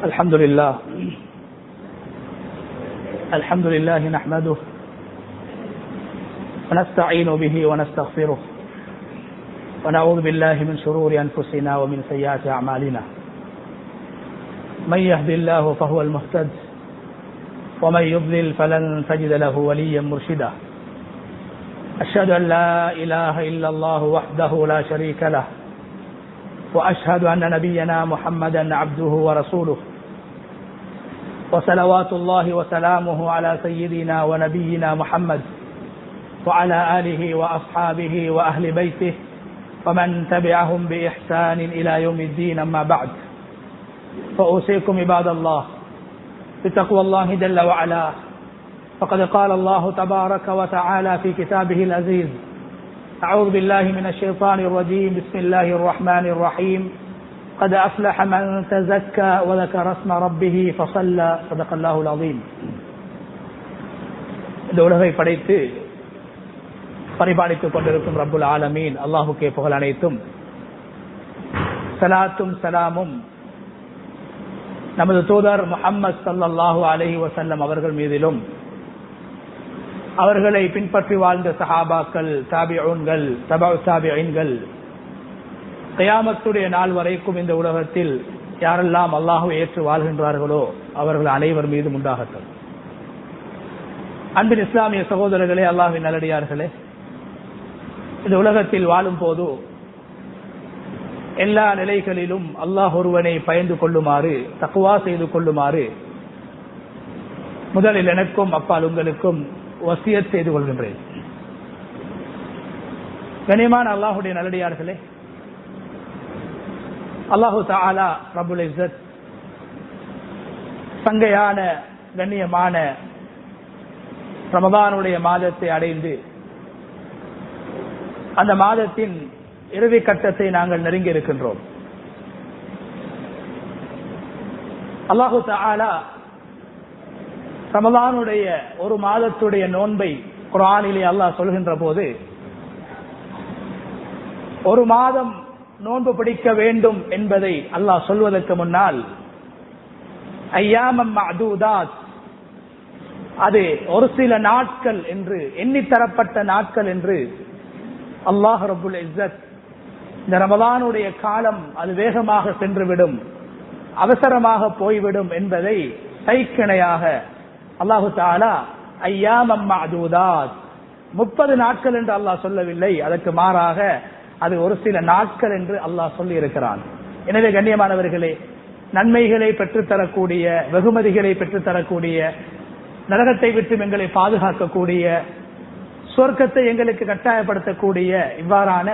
الحمد لله نحمده ونستعين به ونستغفره ونعوذ بالله من شرور أنفسنا ومن سيئات أعمالنا. من يهد الله فهو المهتد ومن يضلل فلن تجد له وليا مرشدا. أشهد أن لا إله إلا الله وحده لا شريك له وأشهد أن نبينا محمدا عبده ورسوله وصلوات الله وسلامه على سيدنا ونبينا محمد وعلى آله وأصحابه وأهل بيته ومن تبعهم بإحسان إلى يوم الدين. أما بعد، فأوصيكم عباد الله بتقوى الله جل وعلا، فقد قال الله تبارك وتعالى في كتابه العزيز: أعوذ بالله من الشيطان الرجيم، بسم الله الرحمن الرحيم، قد أفلح من تزكى وذكر اسم ربه فصلى. صدق الله العظيم. இந்த உலகை படைத்து பரிபாலித்துக் கொண்டிருக்கும் ரப்புல் ஆலமீன் அல்லாஹுக்கே புகழ் அனைத்தும். ஸலாத்தும் ஸலாமும் நமது தூதர் முஹம்மது ஸல்லல்லாஹு அலைஹி வஸல்லம் அவர்கள் மீதிலும், அவர்களை பின்பற்றி வாழ்ந்த சஹாபாக்கள், தாபிஊன்கள், தபஉ தாபிஈன்கள், கியாமத்துடைய நாள் வரைக்கும் இந்த உலகத்தில் யாரெல்லாம் அல்லாஹ்வை ஏற்று வாழ்கின்றார்களோ அவர்கள் அனைவர் மீதும் உண்டாகட்டும். அன்பின் இஸ்லாமிய சகோதரர்களே, அல்லாஹ்வின் நல்லடியார்களே, இந்த உலகத்தில் வாழும் போது எல்லா நிலைகளிலும் அல்லாஹ் ஒருவனை பயந்து கொள்ளுமாறு, தக்வா செய்து கொள்ளுமாறு முதலில் எனக்கும் அப்பால் உங்களுக்கும் வசியத் செய்து கொள்கின்றேன். கண்ணியமான அல்லாஹுடைய நல்லடியார்களே, அல்லாஹு தஆலா ரப்புல் இஸ்ஸத் சங்கையான கண்ணியமான ரமதானுடைய மாதத்தை அடைந்து அந்த மாதத்தின் இறுதி கட்டத்தை நாங்கள் நெருங்கி இருக்கின்றோம். அல்லாஹு தஆலா ரமலானுடைய ஒரு மாதத்துடைய நோன்பை குர்ஆனிலே அல்லாஹ் சொல்கின்ற போது, ஒரு மாதம் நோன்பு பிடிக்க வேண்டும் என்பதை அல்லாஹ் சொல்வதற்கு முன்னால் ஐயாமம் மஅதூதாத், அது ஒரு சில நாட்கள் என்று, எண்ணித்தரப்பட்ட நாட்கள் என்று அல்லாஹ் ரப்புல் இஸ்ஸத் இந்த ரமலானுடைய காலம் அது வேகமாக சென்றுவிடும், அவசரமாக போய்விடும் என்பதை கைக்கிணையாக அல்லாஹு தஆலா ஐயாமம் மஅதூதாத் 30 நாட்கள் என்று அல்லாஹ் சொல்லவில்லை, அதற்கு மாறாக அது ஒரு சில நாட்கள் என்று அல்லாஹ் சொல்லி இருக்கிறான். எனவே கண்ணியமானவர்களே, நன்மைகளை பெற்றுத்தரக்கூடிய, வெகுமதிகளை பெற்றுத்தரக்கூடிய, நரகத்தை விட்டு எங்களை பாதுகாக்கக்கூடிய, சொர்க்கத்தை எங்களுக்கு கட்டாயப்படுத்தக்கூடிய இவ்வாறான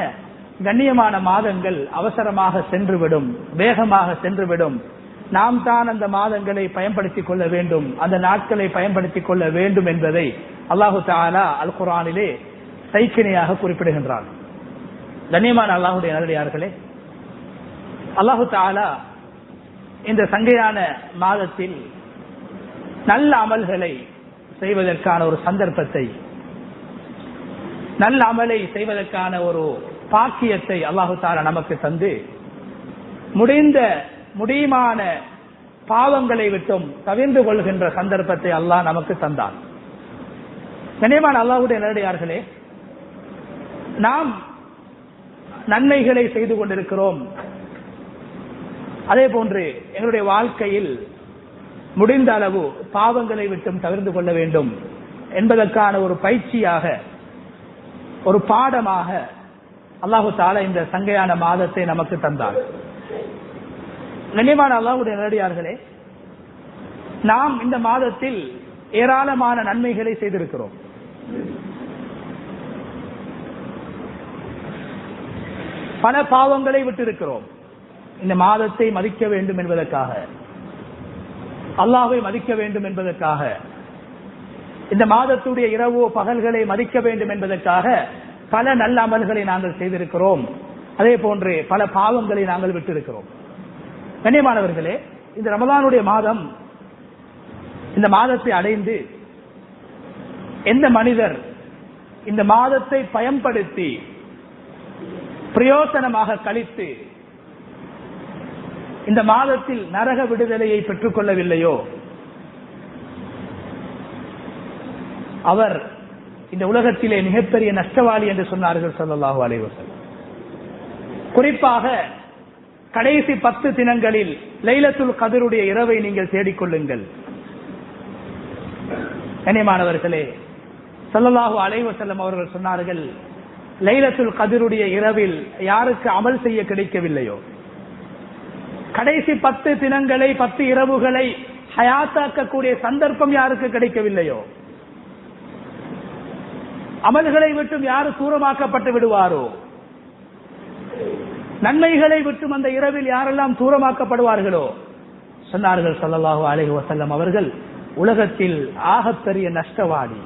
கண்ணியமான மாதங்கள் அவசரமாக சென்றுவிடும், வேகமாக சென்றுவிடும். நாம் தான் அந்த மாதங்களை பயன்படுத்திக் கொள்ள வேண்டும், அந்த நாட்களை பயன்படுத்திக் கொள்ள வேண்டும் என்பதை அல்லாஹு தஆலா அல் குர்ஆனிலே சைக்கிணையாக குறிப்பிடுகின்றான். கண்ணியமான அல்லாஹுடைய நல்லடியார்களே, அல்லாஹு தஆலா இந்த சங்கையான மாதத்தில் நல்ல அமல்களை செய்வதற்கான ஒரு சந்தர்ப்பத்தை, நல்ல அமலை செய்வதற்கான ஒரு பாக்கியத்தை அல்லாஹு தஆலா நமக்கு தந்து, முடியுமான பாவங்களை விட்டும் தவிர்ந்து கொள்கின்ற சந்தர்ப்பத்தை அல்லாஹ் நமக்கு தந்தான். கண்ணியமான அல்லாஹ்வுடைய நல்லடியார்களே, நாம் நன்மைகளை செய்து கொண்டிருக்கிறோம், அதே போன்று எங்களுடைய வாழ்க்கையில் முடிந்த அளவு பாவங்களை விட்டும் தவிர்த்து கொள்ள வேண்டும் என்பதற்கான ஒரு பயிற்சியாக, ஒரு பாடமாக அல்லாஹு தஆலா இந்த சங்கையான மாதத்தை நமக்கு தந்தார். கண்ணியமான அல்லாஹ்வுடைய நல்லடியார்களே, நாம் இந்த மாதத்தில் ஏராளமான நன்மைகளை செய்திருக்கிறோம். பல பாவங்களை விட்டிருக்கிறோம். இந்த மாதத்தை மதிக்க வேண்டும் என்பதற்காக, அல்லாஹ்வை மதிக்க வேண்டும் என்பதற்காக, இந்த மாதத்துடைய இரவு பகல்களை மதிக்க வேண்டும் என்பதற்காக பல நல்ல அமல்களை நாங்கள் செய்திருக்கிறோம். அதே போன்று பல பாவங்களை நாங்கள் விட்டிருக்கிறோம். கண்ணியமானவர்களே, இந்த ரமலானுடைய மாதம், இந்த மாதத்தை அடைந்து எந்த மனிதர் இந்த மாதத்தை பயன்படுத்தி பிரயோசனமாக கழித்து இந்த மாதத்தில் நரக விடுதலையை பெற்றுக் கொள்ளவில்லையோ அவர் இந்த உலகத்திலே மிகப்பெரிய நஷ்டவாளி என்று சொன்னார்கள் ஸல்லல்லாஹு அலைஹி வஸல்லம். குறிப்பாக கடைசி 10 தினங்களில் லைலத்துல் கத்ருடைய இரவை நீங்கள் தேடிக்கொள்ளுங்கள். கண்ணியமானவர்களே, ஸல்லல்லாஹு அலைஹி வஸல்லம் அவர்கள் சொன்னார்கள், லைலத்துல் கத்ருடைய இரவில் யாருக்கு அமல் செய்ய கிடைக்கவில்லையோ, கடைசி 10 தினங்களை 10 இரவுகளை ஹயாத்தாக்கக்கூடிய சந்தர்ப்பம் யாருக்கு கிடைக்கவில்லையோ, அமல்களை விட்டும் யாரு தூரமாக்கப்பட்டு விடுவாரோ, நன்மைகளை விட்டும் அந்த இரவில் யாரெல்லாம் தூரமாக்கப்படுவார்களோ, சொன்னார்கள் ஸல்லல்லாஹு அலைஹி வஸல்லம் அவர்கள், உலகத்தில் ஆகப்பெரிய நஷ்டவாதி.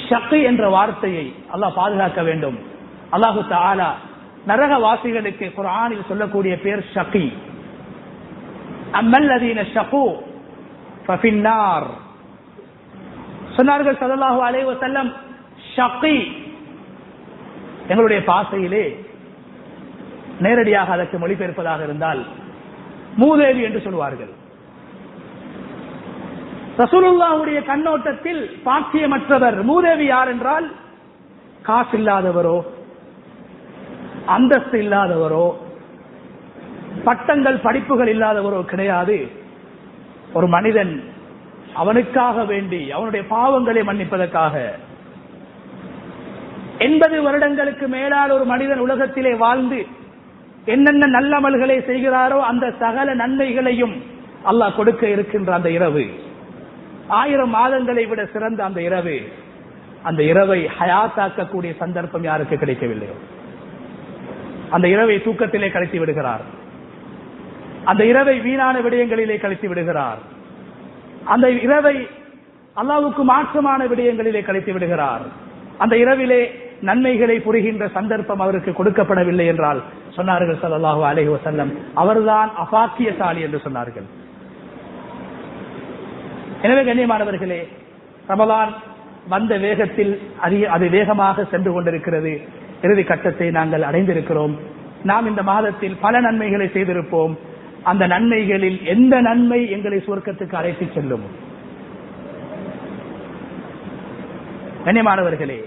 ஷக்கி என்ற வார்த்தையை அல்லாஹ் பாதுகாக்க வேண்டும். அல்லாஹு தஆலா நரகவாசிகளுக்கு குர்ஆனில் சொல்லக்கூடிய பேர் ஷக்கி. அம்மல்லதீன ஷகு ஃபஃபின்னார். சொன்னார்கள் ஸல்லல்லாஹு அலைஹி வஸல்லம், ஷக்கி எங்களுடைய பாசையிலே நேரடியாக அதற்கு மொழிபெயர்ப்பதாக இருந்தால் மூதேவி என்று சொல்வார்கள். ரசூலுல்லாஹ்வுடைய கண்ணோட்டத்தில் பாக்கியமற்றவர் மூதேவி யார் என்றால், காசு இல்லாதவரோ, அந்தஸ்து இல்லாதவரோ, பட்டங்கள் படிப்புகள் இல்லாதவரோ கிடையாது. ஒரு மனிதன் அவனுக்காக வேண்டி அவனுடைய பாவங்களை மன்னிப்பதற்காக 80 வருடங்களுக்கு மேலால் ஒரு மனிதன் உலகத்திலே வாழ்ந்து என்னென்ன நல்லமல்களை செய்கிறாரோ அந்த சகல நன்மைகளையும் அல்லாஹ் கொடுக்க இருக்கின்ற அந்த இரவு, 1000 மாதங்களை விட சிறந்த அந்த இரவு, அந்த இரவை ஹயாத்தாக்கக்கூடிய சந்தர்ப்பம் யாருக்கு கிடைக்கவில்லையோ அந்த இரவை தூக்கத்திலே கழித்து விடுகிறார். அந்த இரவை வீணான விடயங்களிலே கழித்து விடுகிறார். அந்த இரவை அல்லாஹ்வுக்கு மாற்றமான விடயங்களிலே கழித்து விடுகிறார். அந்த இரவிலே நன்மைகளை புரிகின்ற சந்தர்ப்பம் அவருக்கு கொடுக்கப்படவில்லை என்றால் சொன்னார்கள் ஸல்லல்லாஹு அலைஹி வஸல்லம், அவர்தான் அபாக்கியசாலி என்று சொன்னார்கள். எனவே கண்ணியமானவர்களே, ரமலான் வந்த வேகத்தில் அது வேகமாக சென்று கொண்டிருக்கிறது. இறுதி கட்டத்தை நாங்கள் அடைந்திருக்கிறோம். நாம் இந்த மாதத்தில் பல நன்மைகளை செய்திருப்போம். அந்த நன்மைகளில் எந்த நன்மை எங்களை சுவர்க்கத்துக்கு அழைத்து செல்லும்? கண்ணியமானவர்களே,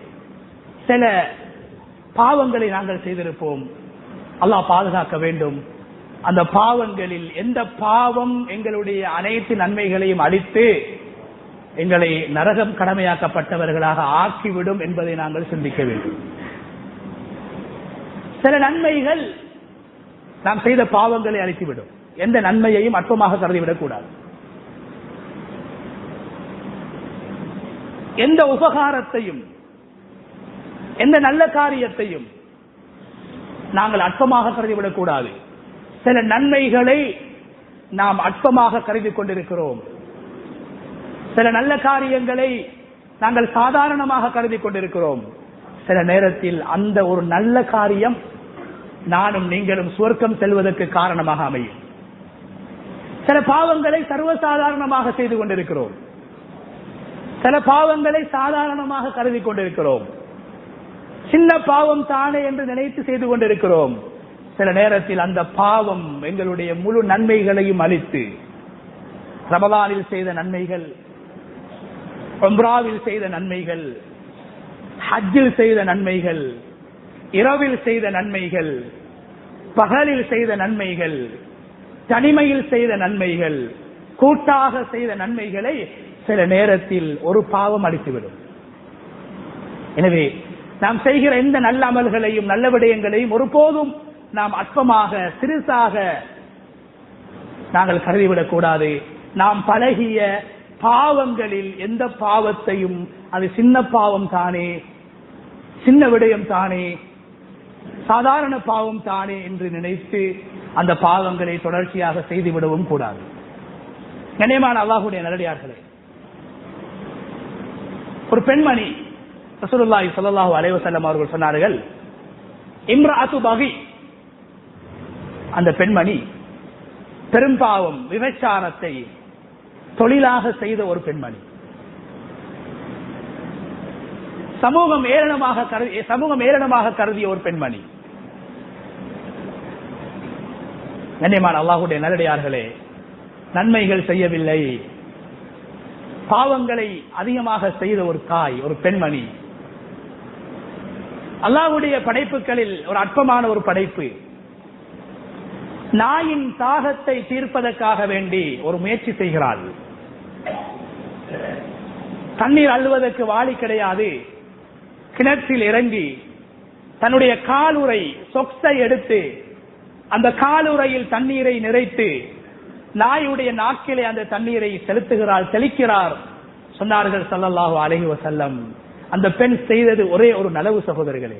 சில பாவங்களை நாங்கள் செய்திருப்போம். அல்லாஹ் பாதுகாக்க வேண்டும். அந்த பாவங்களில் எந்த பாவம் எங்களுடைய அனைத்து நன்மைகளையும் அழித்து எங்களை நரகம் கடமையாக்கப்பட்டவர்களாக ஆக்கிவிடும் என்பதை நாங்கள் சிந்திக்க வேண்டும். சில நன்மைகள் நாம் செய்த பாவங்களை அழித்துவிடும். எந்த நன்மையையும் அற்பமாக கருதிவிடக் கூடாது. எந்த உபகாரத்தையும் எந்த நல்ல காரியத்தையும் நாங்கள் அற்பமாக கருதிவிடக் கூடாது. சில நன்மைகளை நாம் அற்பமாக கருதி கொண்டிருக்கிறோம். சில நல்ல காரியங்களை நாங்கள் சாதாரணமாக கருதி கொண்டிருக்கிறோம். சில நேரத்தில் அந்த ஒரு நல்ல காரியம் நானும் நீங்களும் சுவர்க்கம் செல்வதற்கு காரணமாக அமையும். சில பாவங்களை சர்வசாதாரணமாக செய்து கொண்டிருக்கிறோம். சில பாவங்களை சாதாரணமாக கருதி கொண்டிருக்கிறோம். சின்ன பாவம் தானே என்று நினைத்து செய்து கொண்டிருக்கிறோம். சில நேரத்தில் அந்த பாவம் எங்களுடைய முழு நன்மைகளையும் அளித்து, ரமலானில் செய்த நன்மைகள், உம்ராவில் செய்த நன்மைகள், ஹஜ்ஜில் செய்த நன்மைகள், இரவில் செய்த நன்மைகள், பகலில் செய்த நன்மைகள், தனிமையில் செய்த நன்மைகள், கூட்டாக செய்த நன்மைகளை சில நேரத்தில் ஒரு பாவம் அளித்துவிடும். எனவே நாம் செய்கிற எந்த நல்ல அமல்களையும் நல்ல விடயங்களையும் ஒருபோதும் நாம் அற்பமாக சிறுசாக நாங்கள் கருதிவிடக் கூடாது. நாம் பழகிய பாவங்களில் எந்த பாவத்தையும் அது சின்ன பாவம் தானே, சின்ன விடயம் தானே, சாதாரண பாவம் தானே என்று நினைத்து அந்த பாவங்களை தொடர்ச்சியாக செய்துவிடவும் கூடாது. கண்ணியமான அல்லாஹ்வுடைய நல்லடியார்களே, ஒரு பெண்மணி ரசூலுல்லாஹி ஸல்லல்லாஹு அலைஹி வஸல்லம் அவர்கள் சொன்னார்கள், இம்ரஅத்து பகி, அந்த பெண்மணி பெரும்பாவம் விபச்சாரத்தை தொழிலாக செய்த ஒரு பெண்மணி. சமூகம் ஏளனமாக கருதிய ஒரு பெண்மணி. கண்ணியமான அல்லாஹ்வுடைய நல்லடியார்களே, நன்மைகள் செய்யவில்லை, பாவங்களை அதிகமாக செய்த ஒரு தாய், ஒரு பெண்மணி, அல்லாஹ்வுடைய படைப்புகளில் ஒரு அற்பமான ஒரு படைப்பு, நாயின் தாகத்தை தீர்ப்பதற்காக வேண்டி ஒரு முயற்சி செய்கிறாள். தண்ணீர் அள்ளுவதற்கு வாளி கிடையாது. கிணற்றில் இறங்கி தன்னுடைய காலுறை சொக்ஸை எடுத்து அந்த காலுறையில் தண்ணீரை நிறைத்து நாயுடைய நாக்கிலே அந்த தண்ணீரை செலுத்துகிறாள், தெளிக்கிறார். சொன்னார்கள் ஸல்லல்லாஹு அலைஹி வஸல்லம், அந்த பெண் செய்தது ஒரே ஒரு நலவு சகோதரர்களே.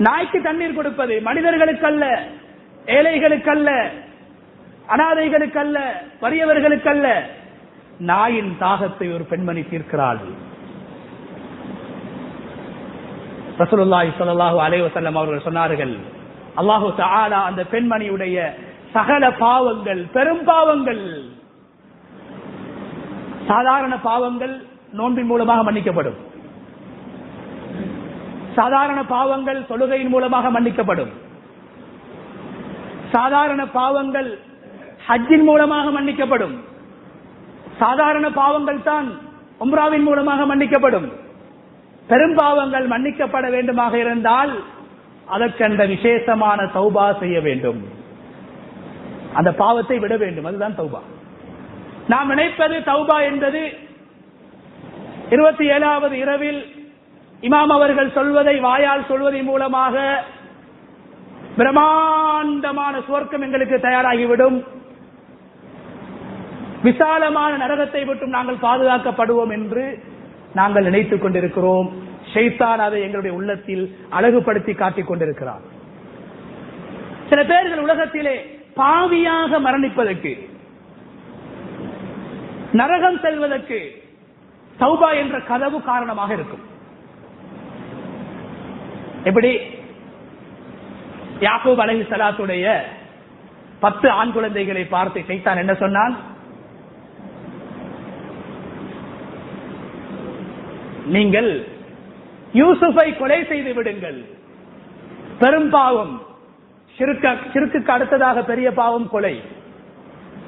நாய்க்கு தண்ணீர் கொடுப்பது மனிதர்களுக்கல்ல, ஏழைகளுக்கல்ல, அனாதைகளுக்கல்ல, வறியவர்களுக்கல்ல, நாயின் தாகத்தை ஒரு பெண்மணி தீர்க்கிறாள். ரசூலுல்லாஹி ஸல்லல்லாஹு அலைஹி வஸல்லம் அவர்கள் சொன்னார்கள், அல்லாஹு தஆலா அந்த பெண்மணியுடைய சகல பாவங்கள், பெரும் பாவங்கள், சாதாரண பாவங்கள் நோன்பின் மூலமாக மன்னிக்கப்படும், சாதாரண பாவங்கள் தொழுகையின் மூலமாக மன்னிக்கப்படும், சாதாரண பாவங்கள் ஹஜ்ஜின் மூலமாக மன்னிக்கப்படும், சாதாரண பாவங்கள் தான் உம்ராவின் மூலமாக மன்னிக்கப்படும். பெரும் பாவங்கள் மன்னிக்கப்பட வேண்டுமாக இருந்தால் அதற்கென்ற விசேஷமான தௌபா செய்ய வேண்டும், அந்த பாவத்தை விட வேண்டும். அதுதான் தௌபா. நாம் நினைப்பது தௌபா என்பது 27வது இரவில் இமாம் அவர்கள் சொல்வதை வாயால் சொல்வதன் மூலமாக பிரம்மாண்டமான சுவர்க்கம் எங்களுக்கு தயாராகிவிடும், விசாலமான நரகத்தை விட்டும் நாங்கள் பாதுகாக்கப்படுவோம் என்று நாங்கள் நினைத்துக் கொண்டிருக்கிறோம். ஷைத்தான் அதை எங்களுடைய உள்ளத்தில் அழகுபடுத்தி காட்டிக் கொண்டிருக்கிறார். சில பேர்கள் உலகத்திலே பாவியாக மரணிப்பதற்கு, நரகம் செல்வதற்கு தௌபா என்ற கதவு காரணமாக இருக்கும். எப்படி யாக்கூப் அலைஹிஸ்ஸலாத்துடைய 10 ஆண் குழந்தைகளை பார்த்து ஷைத்தான் என்ன சொன்னான்? நீங்கள் யூசுஃபை கொலை செய்து விடுங்கள், பெரும் பாவம், ஷிர்க்குக்கு அடுத்ததாக பெரிய பாவம் கொலை.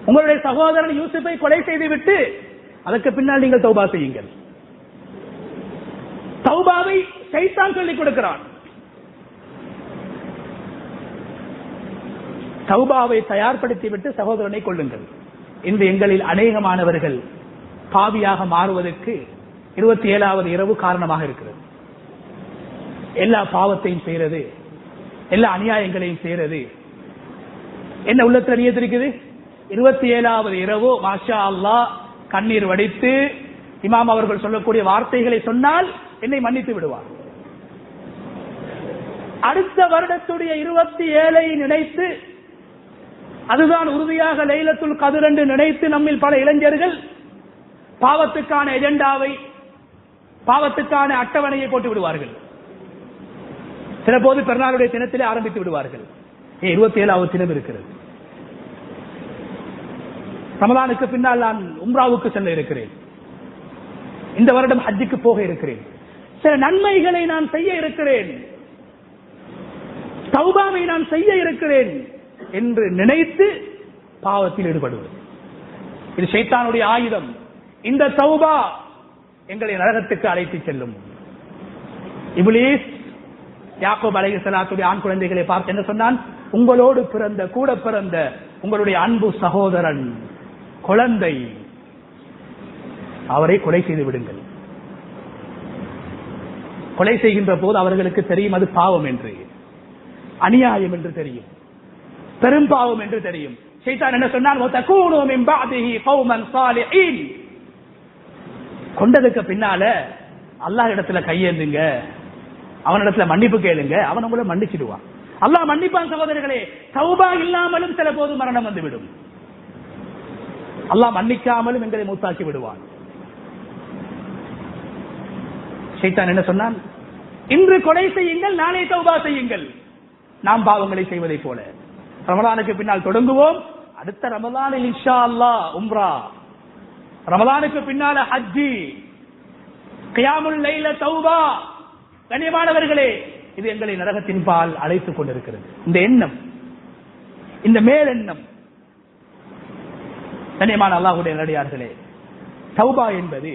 உங்களுடைய சகோதரன் யூசுஃபை கொலை செய்துவிட்டு அதற்கு பின்னால் நீங்கள் தௌபா செய்யுங்கள். தௌபாவை ஷைத்தான் சொல்லிக் கொடுக்கிறான். தௌபாவை தயார்படுத்திவிட்டு சகோதரனை கொள்ளுங்கள். இன்று எங்களில் அநேகமானவர்கள் பாவியாக மாறுவதற்கு 27வது இரவு காரணமாக இருக்கிறது. எல்லா பாவத்தையும் செய்யறது, எல்லா அநியாயங்களையும் செய்யறது, என்ன உள்ளத்தில் நியத்து இருக்குது? 27வது இரவு மாஷா அல்லாஹ் கண்ணீர் வடித்து இமாம் அவர்கள் சொல்லக்கூடிய வார்த்தைகளை சொன்னால் என்னை மன்னித்து விடுவார். அடுத்த வருடத்துடைய 27ஐ நினைத்து, அதுதான் உறுதியாக லைலத்துல் கத்ர் என்று நினைத்து நம்மில் பல இளைஞர்கள் பாவத்துக்கான எஜெண்டாவை, பாவத்துக்கான அட்டவணையை போட்டு விடுவார்கள். சில போது பெருநாளுடைய தினத்திலே ஆரம்பித்து விடுவார்கள். 27வது தினம் இருக்கிறது, ரமலானுக்கு பின்னால் நான் உம்ராவுக்கு செல்ல இருக்கிறேன், இந்த வருடம் ஹஜ்ஜுக்கு போக இருக்கிறேன், சில நன்மைகளை நான் செய்ய இருக்கிறேன், தௌபாவை நான் செய்ய இருக்கிறேன் என்று நினைத்து பாவத்தில் ஈடுபடுவது, இது ஷைத்தானுடைய ஆயுதம். இந்த தௌபா எங்களை நரகத்துக்கு அழைத்து செல்லும். இப்லீஸ் யாக்கூப் அலைஹிஸ்ஸலாத்துடைய ஆண் குழந்தைகளை பார்த்து என்ன சொன்னான்? உங்களோடு பிறந்த, கூட பிறந்த உங்களுடைய அன்பு சகோதரன், குழந்தை, அவரை கொலை செய்து விடுங்கள். கொலை செய்கின்ற போது அவர்களுக்கு தெரியும் அது பாவம் என்று, அநியாயம் என்று தெரியும், பெரும் பாவம் என்று தெரியும். ஷைத்தான் என்ன சொன்னான்? வதகூனு மின் பஅதிஹி கௌமன் ஸாலிஹீன். கொண்டதுக்கு பின்னால அல்லாஹ் இடத்துல கையேந்துங்க, அவனிடத்துல மன்னிப்பு கேளுங்க, அவன் உங்களை மன்னிச்சிடுவான். அல்லாஹ் மன்னிப்பான் சகோதரர்களே. தௌபா இல்லாமலும் சில போது மரணம் வந்துவிடும். அல்லாஹ் மன்னிக்காமலும் எங்களை மூத்தாக்கி விடுவான். ஷைத்தான் என்ன சொன்னான்? இன்று கொலை செய்யுங்கள், நாளை தௌபா செய்யுங்கள். நாம் பாவங்களை செய்வதை போல ரமலானுக்கு பின்னால் தொடங்குவோம். அடுத்த ரமலானில் இன்ஷா அல்லாஹ் உம்ரா, ரமலானுக்கு பின்னால ஹஜ்ஜி, கியாமுல் லைல தௌபா. கண்ணியமானவர்களே, இது எங்களை நரகத்தின் பால் அழைத்துக் கொண்டிருக்கிறது. இந்த எண்ணம் இந்த மேலெண்ணம். கண்ணியமான அல்லாஹ்வுடைய நல்லடியார்களே, தௌபா என்பது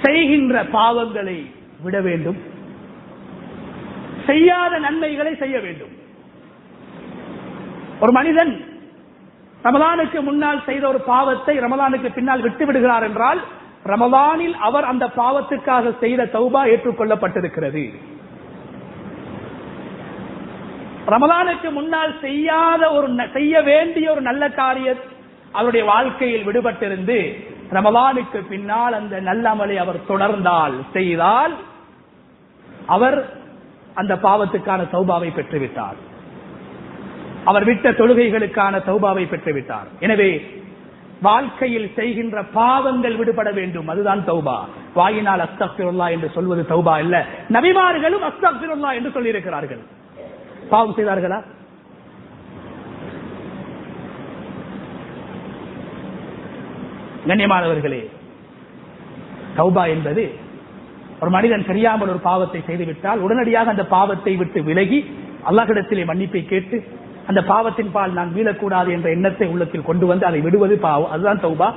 செய்கின்ற பாவங்களை விட வேண்டும், செய்யாத நன்மைகளை செய்ய வேண்டும். ஒரு மனிதன் ரமலானுக்கு முன்னால் செய்த ஒரு பாவத்தை ரமலானுக்கு பின்னால் விட்டு விடுகிறார் என்றால் ரமலானில் அவர் அந்த பாவத்துக்காக செய்த தௌபா ஏற்றுக்கொள்ளப்பட்டிருக்கிறது. ரமலானுக்கு முன்னால் செய்ய வேண்டிய ஒரு நல்ல காரியம் அவருடைய வாழ்க்கையில் விடுபட்டிருந்து ரமலானுக்கு பின்னால் அந்த நல்ல அமலை அவர் தொடர்ந்தால் செய்தால் அவர் அந்த பாவத்துக்கான தௌபாவை பெற்றுவிட்டார். அவர் விட்ட தொழுகைகளுக்கான தௌபாவை பெற்றுவிட்டார். எனவே வாழ்க்கையில் செய்கின்ற பாவங்கள் விடுபட வேண்டும், அதுதான் தௌபா. வாயினால் அஸ்தக்ஃபிருல்லாஹ் என்று சொல்வது தௌபா இல்ல. நபிமார்களும் அஸ்தக்ஃபிருல்லாஹ் என்று சொல்லியிருக்கிறார்கள். பாவம் செய்தார்களா? கண்ணியமானவர்களே, தௌபா என்பது ஒரு மனிதன் தெரியாமல் ஒரு பாவத்தை செய்துவிட்டால் உடனடியாக அந்த பாவத்தை விட்டு விலகி அல்லாஹ்விடத்திலே மன்னிப்பை கேட்டு அந்த பாவத்தின் பால் நான் மீளக்கூடாது என்ற எண்ணத்தை உள்ளத்தில் கொண்டு வந்து அதை விடுவது பாவம், அதுதான் தௌபா.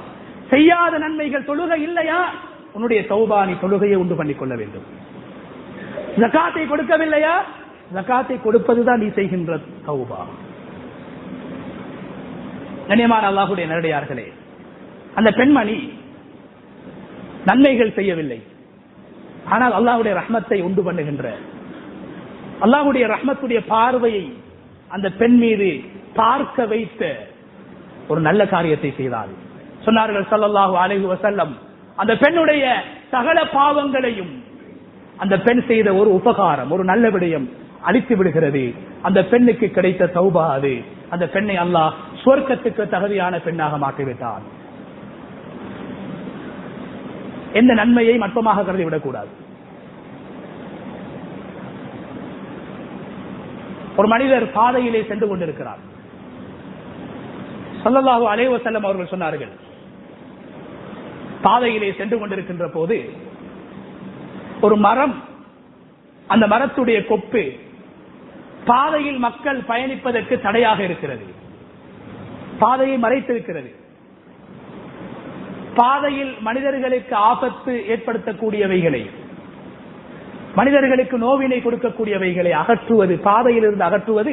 செய்யாத நன்மைகள், தொழுகை இல்லையா, உன்னுடைய தௌபா நீ தொழுகையை உண்டு பண்ணிக் கொள்ள வேண்டும். ஜகாத்தை கொடுக்கவில்லையா, ஜகாத்தை கொடுப்பதுதான் நீ செய்கின்ற தௌபா. கண்ணியமான அல்லாஹ்வுடைய நல்லடியார்களே, அந்த பெண்மணி நன்மைகள் செய்யவில்லை, ஆனால் அல்லாஹ்வுடைய ரஹ்மத்தை உண்டு பண்ணுகின்ற, அல்லாஹ்வுடைய ரஹ்மத்துடைய பார்வையை அந்த பெண் மீது பார்க்க வைத்த ஒரு நல்ல காரியத்தை செய்தார். சொன்னார்கள் ஸல்லல்லாஹு அலைஹி வஸல்லம், அந்த பெண்ணுடைய சகல பாவங்களையும் அந்த பெண் செய்த ஒரு உபகாரம், ஒரு நல்ல விடயம் அழித்து விடுகிறது. அந்த பெண்ணுக்கு கிடைத்த தௌபா அது. அந்த பெண்ணை அல்லாஹ் சுவர்க்கத்துக்கு தகுதியான பெண்ணாக மாற்றிவிட்டார். எந்த நன்மையை மட்டமாக கருதிவிடக் கூடாது. ஒரு மனிதர் பாதையிலே சென்று கொண்டிருக்கிறார். ஸல்லல்லாஹு அலைஹி வஸல்லம் அவர்கள் சொன்னார்கள், பாதையிலே சென்று கொண்டிருக்கின்ற போது ஒரு மரம், அந்த மரத்துடைய கொப்பு பாதையில் மக்கள் பயணிப்பதற்கு தடையாக இருக்கிறது, பாதையை மறைத்திருக்கிறது. பாதையில் மனிதர்களுக்கு ஆபத்து ஏற்படுத்தக்கூடியவைகளை, மனிதர்களுக்கு நோவினை கொடுக்கக்கூடியவைகளை அகற்றுவது, பாதையிலிருந்து அகற்றுவது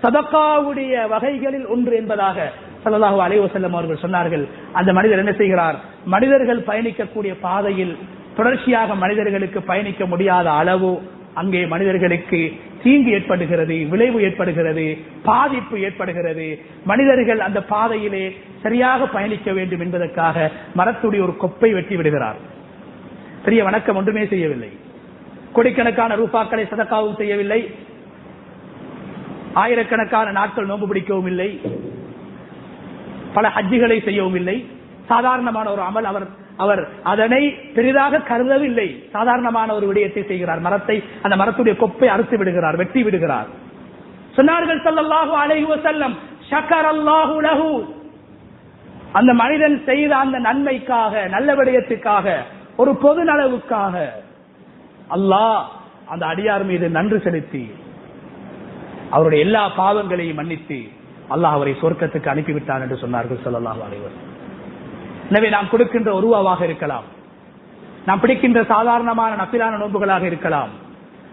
சதகாவுடைய வகைகளில் ஒன்று என்பதாக ஸல்லல்லாஹு அலைஹி வஸல்லம் அவர்கள் சொன்னார்கள். அந்த மனிதர் என்ன செய்கிறார், மனிதர்கள் பயணிக்கக்கூடிய பாதையில் தொடர்ச்சியாக மனிதர்களுக்கு பயணிக்க முடியாத அளவு அங்கே மனிதர்களுக்கு தீங்கு ஏற்படுகிறது, விளைவு ஏற்படுகிறது, பாதிப்பு ஏற்படுகிறது. மனிதர்கள் அந்த பாதையிலே சரியாக பயணிக்க வேண்டும் என்பதற்காக மரத்துடைய ஒரு கொப்பை வெட்டி விடுகிறார். பெரிய வணக்கம் ஒன்றுமே செய்யவில்லை, கோடிக்கணக்கான ரூபாக்களை சதகாவும் செய்யவில்லை, ஆயிரக்கணக்கான நாட்கள் நோன்பு பிடிக்கவும் இல்லை, பல ஹஜ்ஜுகளை செய்யவும் இல்லை. சாதாரணமான ஒரு அமல். அவர் அதனை பெரிதாக கருதவில்லை. சாதாரணமான ஒரு விடயத்தை செய்கிறார். மரத்தை, அந்த மரத்துடைய கொப்பை அறுத்து விடுகிறார், வெட்டி விடுகிறார். சொன்னார்கள் ஸல்லல்லாஹு அலைஹி வஸல்லம், ஷக்கரல்லாஹு லஹு, அந்த மனிதன் செய்த அந்த நன்மைக்காக, நல்ல விடயத்துக்காக, ஒரு பொது நலவுக்காக அல்லாஹ் அந்த அடியார் மீது நன்றி செலுத்தி அவருடைய எல்லா பாவங்களையும் மன்னித்து அல்லாஹ் அவரை சொர்க்கத்துக்கு அனுப்பிவிட்டான் என்று சொன்னார்கள் ஸல்லல்லாஹு அலைஹி வஸல்லம். எனவே நாம் கொடுக்கின்ற ஒரு ரூபாவாக இருக்கலாம், நாம் பிடிக்கின்ற சாதாரணமான நஃபிலான நோன்புகளாக இருக்கலாம்,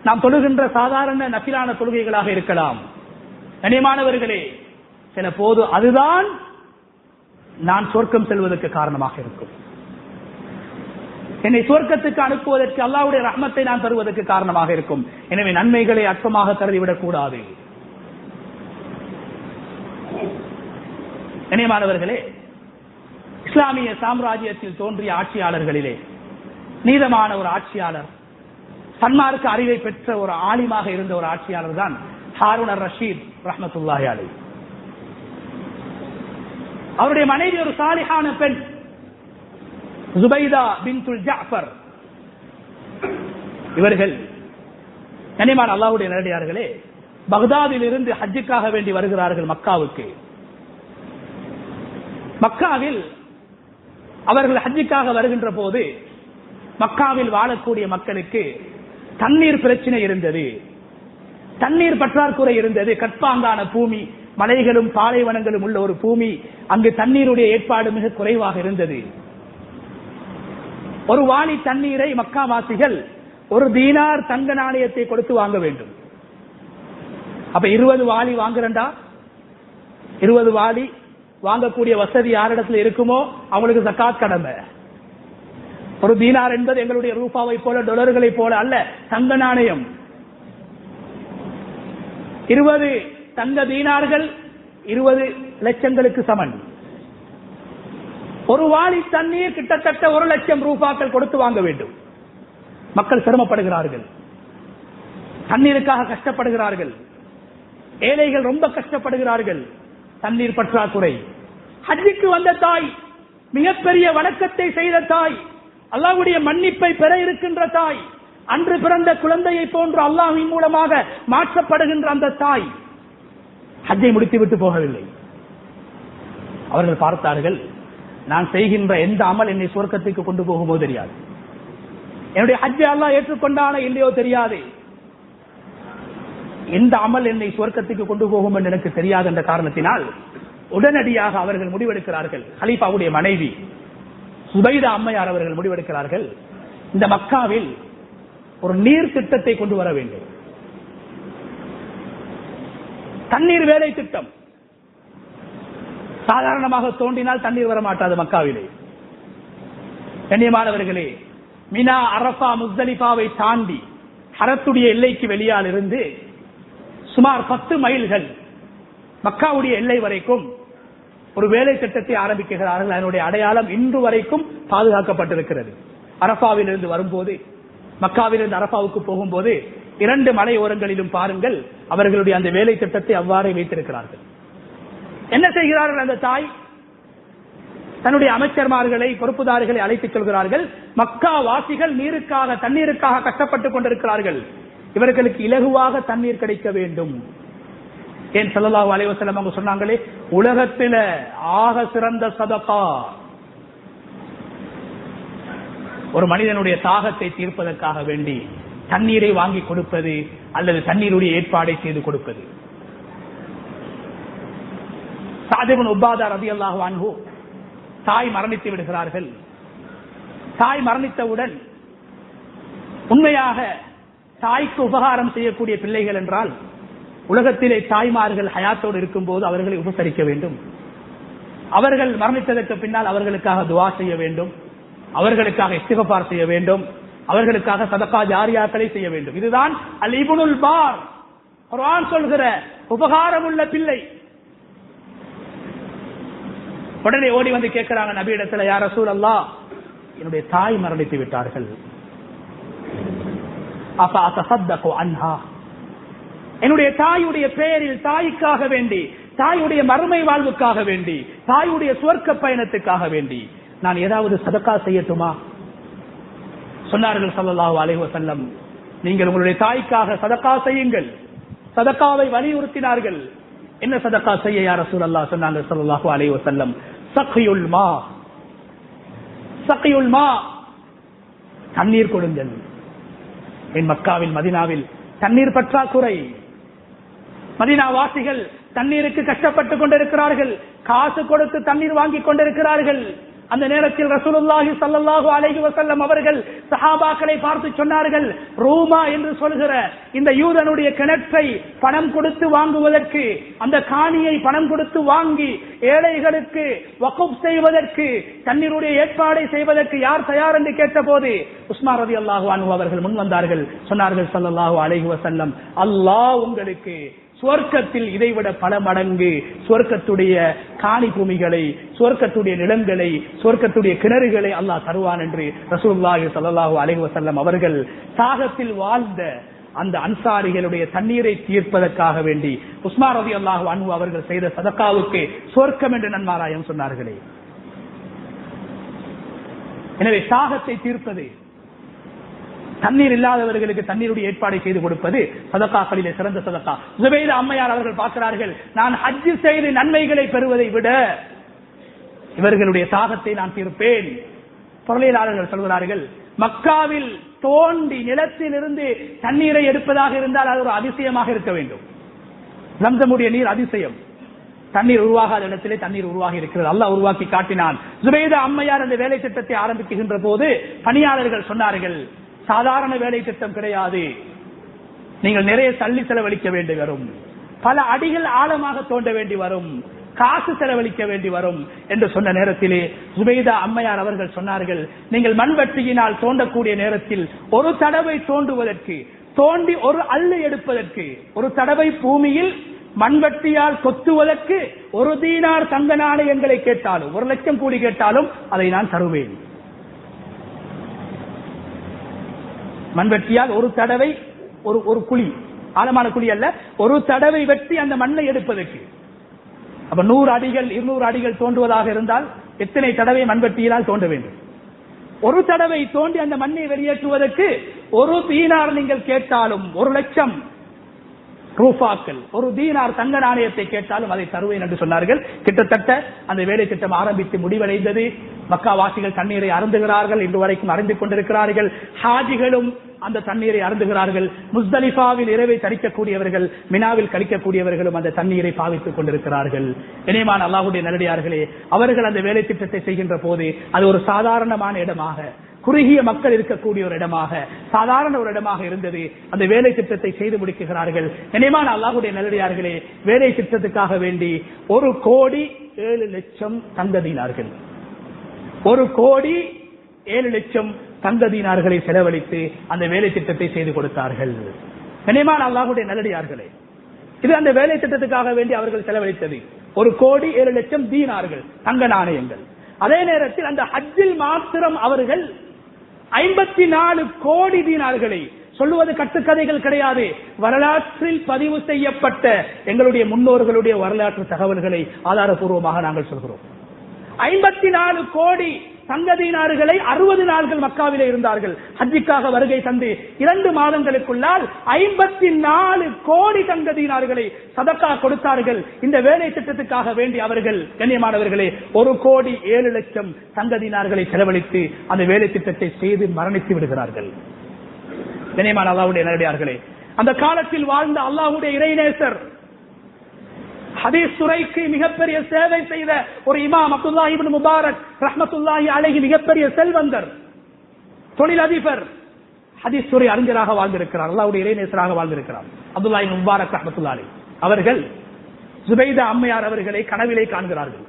நாம் தொழுகின்ற சாதாரண நஃபிலான தொழுகைகளாக இருக்கலாம். கண்ணியமானவர்களே, சில போது அதுதான் நான் சொர்க்கம் செல்வதற்கு காரணமாக இருக்கும். என்னை சொர்க்கத்துக்கு அனுப்புவதற்கு, அல்லாஹ்வுடைய ரஹ்மத்தை நான் தருவதற்கு காரணமாக இருக்கும். எனவே நன்மைகளை அற்பமாக கருதிவிடக் கூடாது. கண்ணியமானவர்களே, இஸ்லாமிய சாம்ராஜ்யத்தில் தோன்றிய ஆட்சியாளர்களிலே நீதமான ஒரு ஆட்சியாளர், சன்மார்க்க அறிவை பெற்ற ஒரு ஆலிமாக இருந்த ஒரு ஆட்சியாளர் தான் ஹாரூன் அர் ரஷீத் ரஹ்மத்துல்லாஹி அலைஹி. அவருடைய மனைவி ஒரு சாலிஹான பெண், ஜுபைதா பின்துல் ஜஅஃபர். இவர்கள் கண்ணியமான அல்லாஹ்வுடைய நல்லடியார்களே, பக்தாதில் இருந்து ஹஜ்ஜுக்காக வேண்டி வருகிறார்கள் மக்காவுக்கு. மக்காவில் அவர்கள் ஹஜ்ஜுக்காக வருகின்ற போது மக்காவில் வாழக்கூடிய மக்களுக்கு தண்ணீர் பிரச்சனை இருந்தது, தண்ணீர் பற்றாக்குறை இருந்தது. கற்பாங்கான பூமி, மலைகளும் பாலைவனங்களும் உள்ள ஒரு பூமி. அங்கு தண்ணீருடைய ஏற்பாடு மிக குறைவாக இருந்தது. ஒரு வாளி தண்ணீரை மக்காவாசிகள் ஒரு தீனார் தங்க நாணயத்தை கொடுத்து வாங்க வேண்டும். அப்ப 20 வாளி வாங்குறண்டா 20 வாளி வாங்கக்கூடிய வசதி யாரிடத்தில் இருக்குமோ அவங்களுக்கு ஜகாத் கடமை. ஒரு தீனார் என்பது எங்களுடைய ரூபாவை போல டாலர்களை போல அல்ல, தங்க நாணயம். 20 தங்க தீனார்கள் 20 லட்சங்களுக்கு சமன். ஒரு வாளி தண்ணீர் கிட்டத்தட்ட 1 லட்சம் ரூபாய்கள் கொடுத்து வாங்க வேண்டும். மக்கள் சிரமப்படுகிறார்கள், தண்ணீருக்காக கஷ்டப்படுகிறார்கள், ஏழைகள் ரொம்ப கஷ்டப்படுகிறார்கள், தண்ணீர் பற்றாக்குறை. ஹஜ்ஜுக்கு வந்த தாய், மிகப்பெரிய வணக்கத்தை செய்த தாய், அல்லாஹ்வுடைய மன்னிப்பை பெற இருக்கின்ற தாய், அன்று பிறந்த குழந்தையை போன்று அல்லாஹ்வின் மூலமாக மாற்றப்படுகின்ற அந்த தாய் ஹஜ்ஜை முடித்துவிட்டு போகவில்லை. அவர்கள் பார்த்தார்கள், நான் செய்கின்ற எந்த அமல் என்னை சுவர்க்கத்துக்கு கொண்டு போகுமோ தெரியாது, என்னுடைய ஹஜ்ஜை அல்லாஹ் ஏற்றுக்கொண்டானோ இல்லையோ தெரியாது, எந்த அமல் என்னை சுவர்க்கத்துக்கு கொண்டு போகும் என்று எனக்கு தெரியாது என்ற காரணத்தினால் உடனடியாக அவர்கள் முடிவெடுக்கிறார்கள். ஹலீஃபாவுடைய மனைவி சுபைதா அம்மையார் அவர்கள் முடிவெடுக்கிறார்கள், இந்த மக்காவில் ஒரு நீர் திட்டத்தை கொண்டு வர வேண்டும். தண்ணீர் வேலை திட்டம். சாதாரணமாக தோண்டினால் தண்ணீர் வர மாட்டாது மக்காவிலே. கண்ணியமானவர்களே, மினா, அரஃபா, முஸ்தலிஃபாவை தாண்டி ஹரத்துடைய எல்லைக்கு வெளியால் இருந்து சுமார் 10 மைல்கள் மக்காவுடைய எல்லை வரைக்கும் ஒரு வேலை திட்டத்தை ஆரம்பிக்கிறார்கள். அதனுடைய அடையாளம் இன்று வரைக்கும் பாதுகாக்கப்பட்டிருக்கிறது. அரஃபாவில் இருந்து வரும்போது, மக்காவிலிருந்து அரஃபாவுக்கு போகும்போது 2 மலையோரங்களிலும் பாருங்கள், அவர்களுடைய அந்த வேலை திட்டத்தை அவ்வாறே வைத்திருக்கிறார்கள். என்ன செய்கிறார்கள்? அந்த தாய் தன்னுடைய அமைச்சர்மார்களை, பொறுப்புதாரிகளை அழைத்துச் செல்கிறார்கள். மக்கா வாசிகள் நீருக்காக, தண்ணீருக்காக கஷ்டப்பட்டுக் கொண்டிருக்கிறார்கள். இவர்களுக்கு இலகுவாக தண்ணீர் கிடைக்க வேண்டும். ஏன் ஸல்லல்லாஹு அலைஹி வஸல்லம் அவங்க சொன்னாங்களே, உலகத்தில ஆக சிறந்த சதகா ஒரு மனிதனுடைய தாகத்தை தீர்ப்பதற்காக வேண்டி தண்ணீரை வாங்கி கொடுப்பது அல்லது தண்ணீருடைய ஏற்பாடை செய்து கொடுப்பது. ஸஅத் இப்னு உபாதா ரலியல்லாஹு அன்ஹு தாய் மரணித்து விடுகிறார்கள். தாய் மரணித்தவுடன் உண்மையாக தாய்க்கு உபகாரம் செய்யக்கூடிய பிள்ளைகள் என்றால் உலகத்திலே தாய்மார்கள் ஹயாத்தோடு இருக்கும் போது அவர்களை உபசரிக்க வேண்டும். அவர்கள் மரணித்ததற்கு பின்னால் அவர்களுக்காக துஆ செய்ய வேண்டும், அவர்களுக்காக இஸ்திக்ஃபார் செய்ய வேண்டும், அவர்களுக்காக சதகா ஜாரியாக்களை செய்ய வேண்டும். இதுதான் அல் இப்னுல் பார், குர்ஆன் சொல்கிற உபகாரம் உள்ள பிள்ளை. உடனே ஓடி வந்து கேட்கிறாங்க நபி இடத்துல, யா ரசூலல்லாஹ், என்னுடைய தாய் மரணித்து விட்டார்கள், அப்ப அத்தஸத்தகு அன்ஹா, என்னுடைய தாயுடைய பெயரில், தாய்க்காக வேண்டி, தாயுடைய மறுமை வாழ்வுக்காக வேண்டி, தாயுடைய சுவர்க்க பயணத்துக்காக வேண்டி நான் ஏதாவது சதகா செய்யட்டுமா? சொன்னார்கள் ஸல்லல்லாஹு அலைஹி வஸல்லம், நீங்கள் உங்களுடைய தாய்க்காக சதகா செய்யுங்கள். சதகாவை வலியுறுத்தினார்கள். என்ன சதகா செய்ய யா ரசூலல்லாஹ்? சொன்னாங்க ஸல்லல்லாஹு அலைஹி வஸல்லம், சக்யுல் மா, சக்யுல் மா, தண்ணீர் கொடுங்கள். என் மக்காவில், மதீனாவில் தண்ணீர் பற்றாக்குறை. மதீனா வாசிகள் தண்ணீருக்கு கஷ்டப்பட்டுக் கொண்டிருக்கிறார்கள், காசு கொடுத்து தண்ணீர் வாங்கிக் கொண்டிருக்கிறார்கள். அந்த நேரத்தில் ரசூலுல்லாஹி ஸல்லல்லாஹு அலைஹி வஸல்லம் அவர்கள் சஹாபாக்களை பார்த்து சொன்னார்கள், ரூமா என்று சொல்கிற இந்த யூதனுடைய கிணற்றை பணம் கொடுத்து வாங்குவதற்கு, அந்த காணியை பணம் கொடுத்து வாங்கி ஏழைகளுக்கு வக்ஃப் செய்வதற்கு, தண்ணீருடைய ஏற்பாடை செய்வதற்கு யார் தயார் என்று கேட்டபோது உஸ்மான் ரலியல்லாஹு அன்ஹு அவர்கள் முன் வந்தார்கள். சொன்னார்கள் ஸல்லல்லாஹு அலைஹி வஸல்லம், அல்லாஹ் உங்களுக்கு சுவர்க்கத்தில் இதைவிட பல மடங்கு சுவர்க்கத்துடைய காணி பூமிகளை, சுவர்க்கத்துடைய நிலங்களை, சுவர்க்கத்துடைய கிணறுகளை அல்லாஹ் தருவான் என்று ரசூலுல்லாஹி ஸல்லல்லாஹு அலைஹி வஸல்லம் அவர்கள் தாகத்தில் வாழ்ந்த அந்த அன்சாரிகளுடைய தண்ணீரை தீர்ப்பதற்காக வேண்டி உஸ்மான் ரலியல்லாஹு அன்ஹு அவர்கள் செய்த சதகாவுக்கு சுவர்க்கம் என்று நன்மாராயம் சொன்னார்களே. எனவே தாகத்தை தீர்ப்பது, தண்ணீர் இல்லாதவர்களுக்கு தண்ணீருடைய ஏற்பாடை செய்து கொடுப்பது சதகாக்களிலே சிறந்த சதகா. சுபைதா அம்மையார் அவர்கள் பார்க்கிறார்கள், நான் ஹஜ் செய்து நன்மைகளை பெறுவதை விட இவர்களுடைய தாகத்தை நான் தீர்ப்பேன். பொருளியலாளர்கள் சொல்கிறார்கள், மக்காவில் தோண்டி நிலத்தில் இருந்து தண்ணீரை எடுப்பதாக இருந்தால் அது ஒரு அதிசயமாக இருக்க வேண்டும். ரம்சமுடைய நீர் அதிசயம். தண்ணீர் உருவாகாத இடத்திலே தண்ணீர் உருவாகி இருக்கிறது. அல்லாஹ் உருவாக்கி காட்டினான். ஜுபைதா அம்மையார் அந்த வேலை திட்டத்தை ஆரம்பிக்கின்ற போது பணியாளர்கள் சொன்னார்கள், சாதாரண வேலை திட்டம் கிடையாது, நீங்கள் நிறைய தள்ளி செலவழிக்க வேண்டி வரும், பல அடிகள் ஆழமாக தோண்ட வேண்டி வரும், காசு செலவழிக்க வேண்டி வரும் என்று சொன்ன நேரத்திலே ஜுபைதா அம்மையார் அவர்கள் சொன்னார்கள், நீங்கள் மண்வெட்டியினால் தோண்டக்கூடிய நேரத்தில் ஒரு தடவை தோண்டுவதற்கு, தோண்டி ஒரு அள்ளு எடுப்பதற்கு, ஒரு தடவை பூமியில் மண்வெட்டியால் கொத்துவதற்கு 1 தீனார் தங்க நாணயங்களை கேட்டாலும், 1 லட்சம் கூடி கேட்டாலும் அதை நான் தருவேன். மண்வெட்டியால் ஒரு தடவை, ஒரு குழி, ஆழமான குழி அல்ல, ஒரு தடவை வெட்டி அந்த மண்ணை எடுப்பதற்கு. அப்ப 100 அடிகள் 200 அடிகள் தோண்டுவதாக இருந்தால் எத்தனை தடவை மண்வெட்டியால் தோண்ட வேண்டும்? ஒரு தடவை தோண்டி அந்த மண்ணை வெளியேற்றுவதற்கு 1 தீனார் நீங்கள் கேட்டாலும், 1 லட்சம் ரூபாக்கள், 1 தீனார் தங்க நாணயத்தை கேட்டாலும் அதை தருவேன் என்று சொன்னார்கள். கிட்டத்தட்ட அந்த வேலை திட்டம் ஆரம்பித்து முடிவடைந்தது. மக்காவாசிகள் தண்ணீரை அருந்துகிறார்கள், இன்று வரைக்கும் அறிந்து கொண்டிருக்கிறார்கள். ஹாஜிகளும் அந்த தண்ணீரை அருந்துகிறார்கள். முஸ்தலிஃபாவில் இரவை கழிக்கக்கூடியவர்கள், மினாவில் கழிக்கக்கூடியவர்களும் அந்த தண்ணீரை பாவித்துக் கொண்டிருக்கிறார்கள். இணையமான அல்லாஹ்வுடைய நல்லடியார்களே, அவர்கள் அந்த வேலை திட்டத்தை செய்கின்ற போது அது ஒரு சாதாரணமான இடமாக, குறுகிய மக்கள் இருக்கக்கூடிய ஒரு இடமாக, சாதாரண ஒரு இடமாக இருந்தது. அந்த வேலை திட்டத்தை செய்து முடிக்கிறார்கள். இணையமான அல்லாஹ்வுடைய நல்லடியார்களே, வேலை திட்டத்துக்காக வேண்டி 1,07,00,000 தங்க தீனார்கள், 1,07,00,000 தங்க தீனார்களை செலவழித்து அந்த வேலை திட்டத்தை செய்து கொடுத்தார்கள். கனிமான அல்லாஹ்வுடைய நல்லடியார்களே, இது அந்த வேலை திட்டத்துக்காக வேண்டி அவர்கள் செலவழித்தது 1,07,00,000 தீனார்கள், தங்க நாணயங்கள். அதே நேரத்தில் அந்த ஹஜ்ஜில் மாத்திரம் அவர்கள் 54 கோடி தீனார்களை, சொல்லுவது கட்டுக்கதைகள் கிடையாது, வரலாற்றில் பதிவு செய்யப்பட்ட எங்களுடைய முன்னோர்களுடைய வரலாற்று தகவல்களை ஆதாரபூர்வமாக நாங்கள் சொல்கிறோம். 54 கோடி தங்க தீனார்களை 60 நாட்கள் மக்காவிலே இருந்தார்கள். ஹஜ்ஜிக்காக வருகை தந்து 2 மாதங்களுக்குள்ளால் 54 கோடி தங்க தீனார்களை சதக்கா கொடுத்தார்கள். இந்த வேலை திட்டத்துக்காக வேண்டி அவர்கள், கண்ணியமானவர்களே, 1,07,00,000 தங்க தீனார்களை செலவழித்து அந்த வேலை திட்டத்தை செய்து மரணித்து விடுகிறார்கள். கண்ணியமான அல்லாஹ்வுடைய நல்லடியார்களே, அந்த காலத்தில் வாழ்ந்த அல்லாஹ்வுடைய இறைநேசர், ஹதீஸ் துறைக்கு மிகப்பெரிய சேவை செய்த ஒரு இமாம் அப்துல்லாஹ் இப்னு முபாரக் ரஹ்மத்துல்லாஹி அலைஹி, மிகப்பெரிய செல்வந்தர், தொழிலதிபர், ஹதீஸ் துறை அறிஞராக வாழ்ந்திருக்கிறார், அல்லாஹ்வுடைய இறைநேசராக வாழ்ந்திருக்கிறார் அப்துல்லாஹ் இப்னு முபாரக் ரஹ்மத்துல்லாஹி அலைஹி. அவர்கள் ஜுபைதா அம்மையார் அவர்களை கனவிலே காண்கிறார்கள்.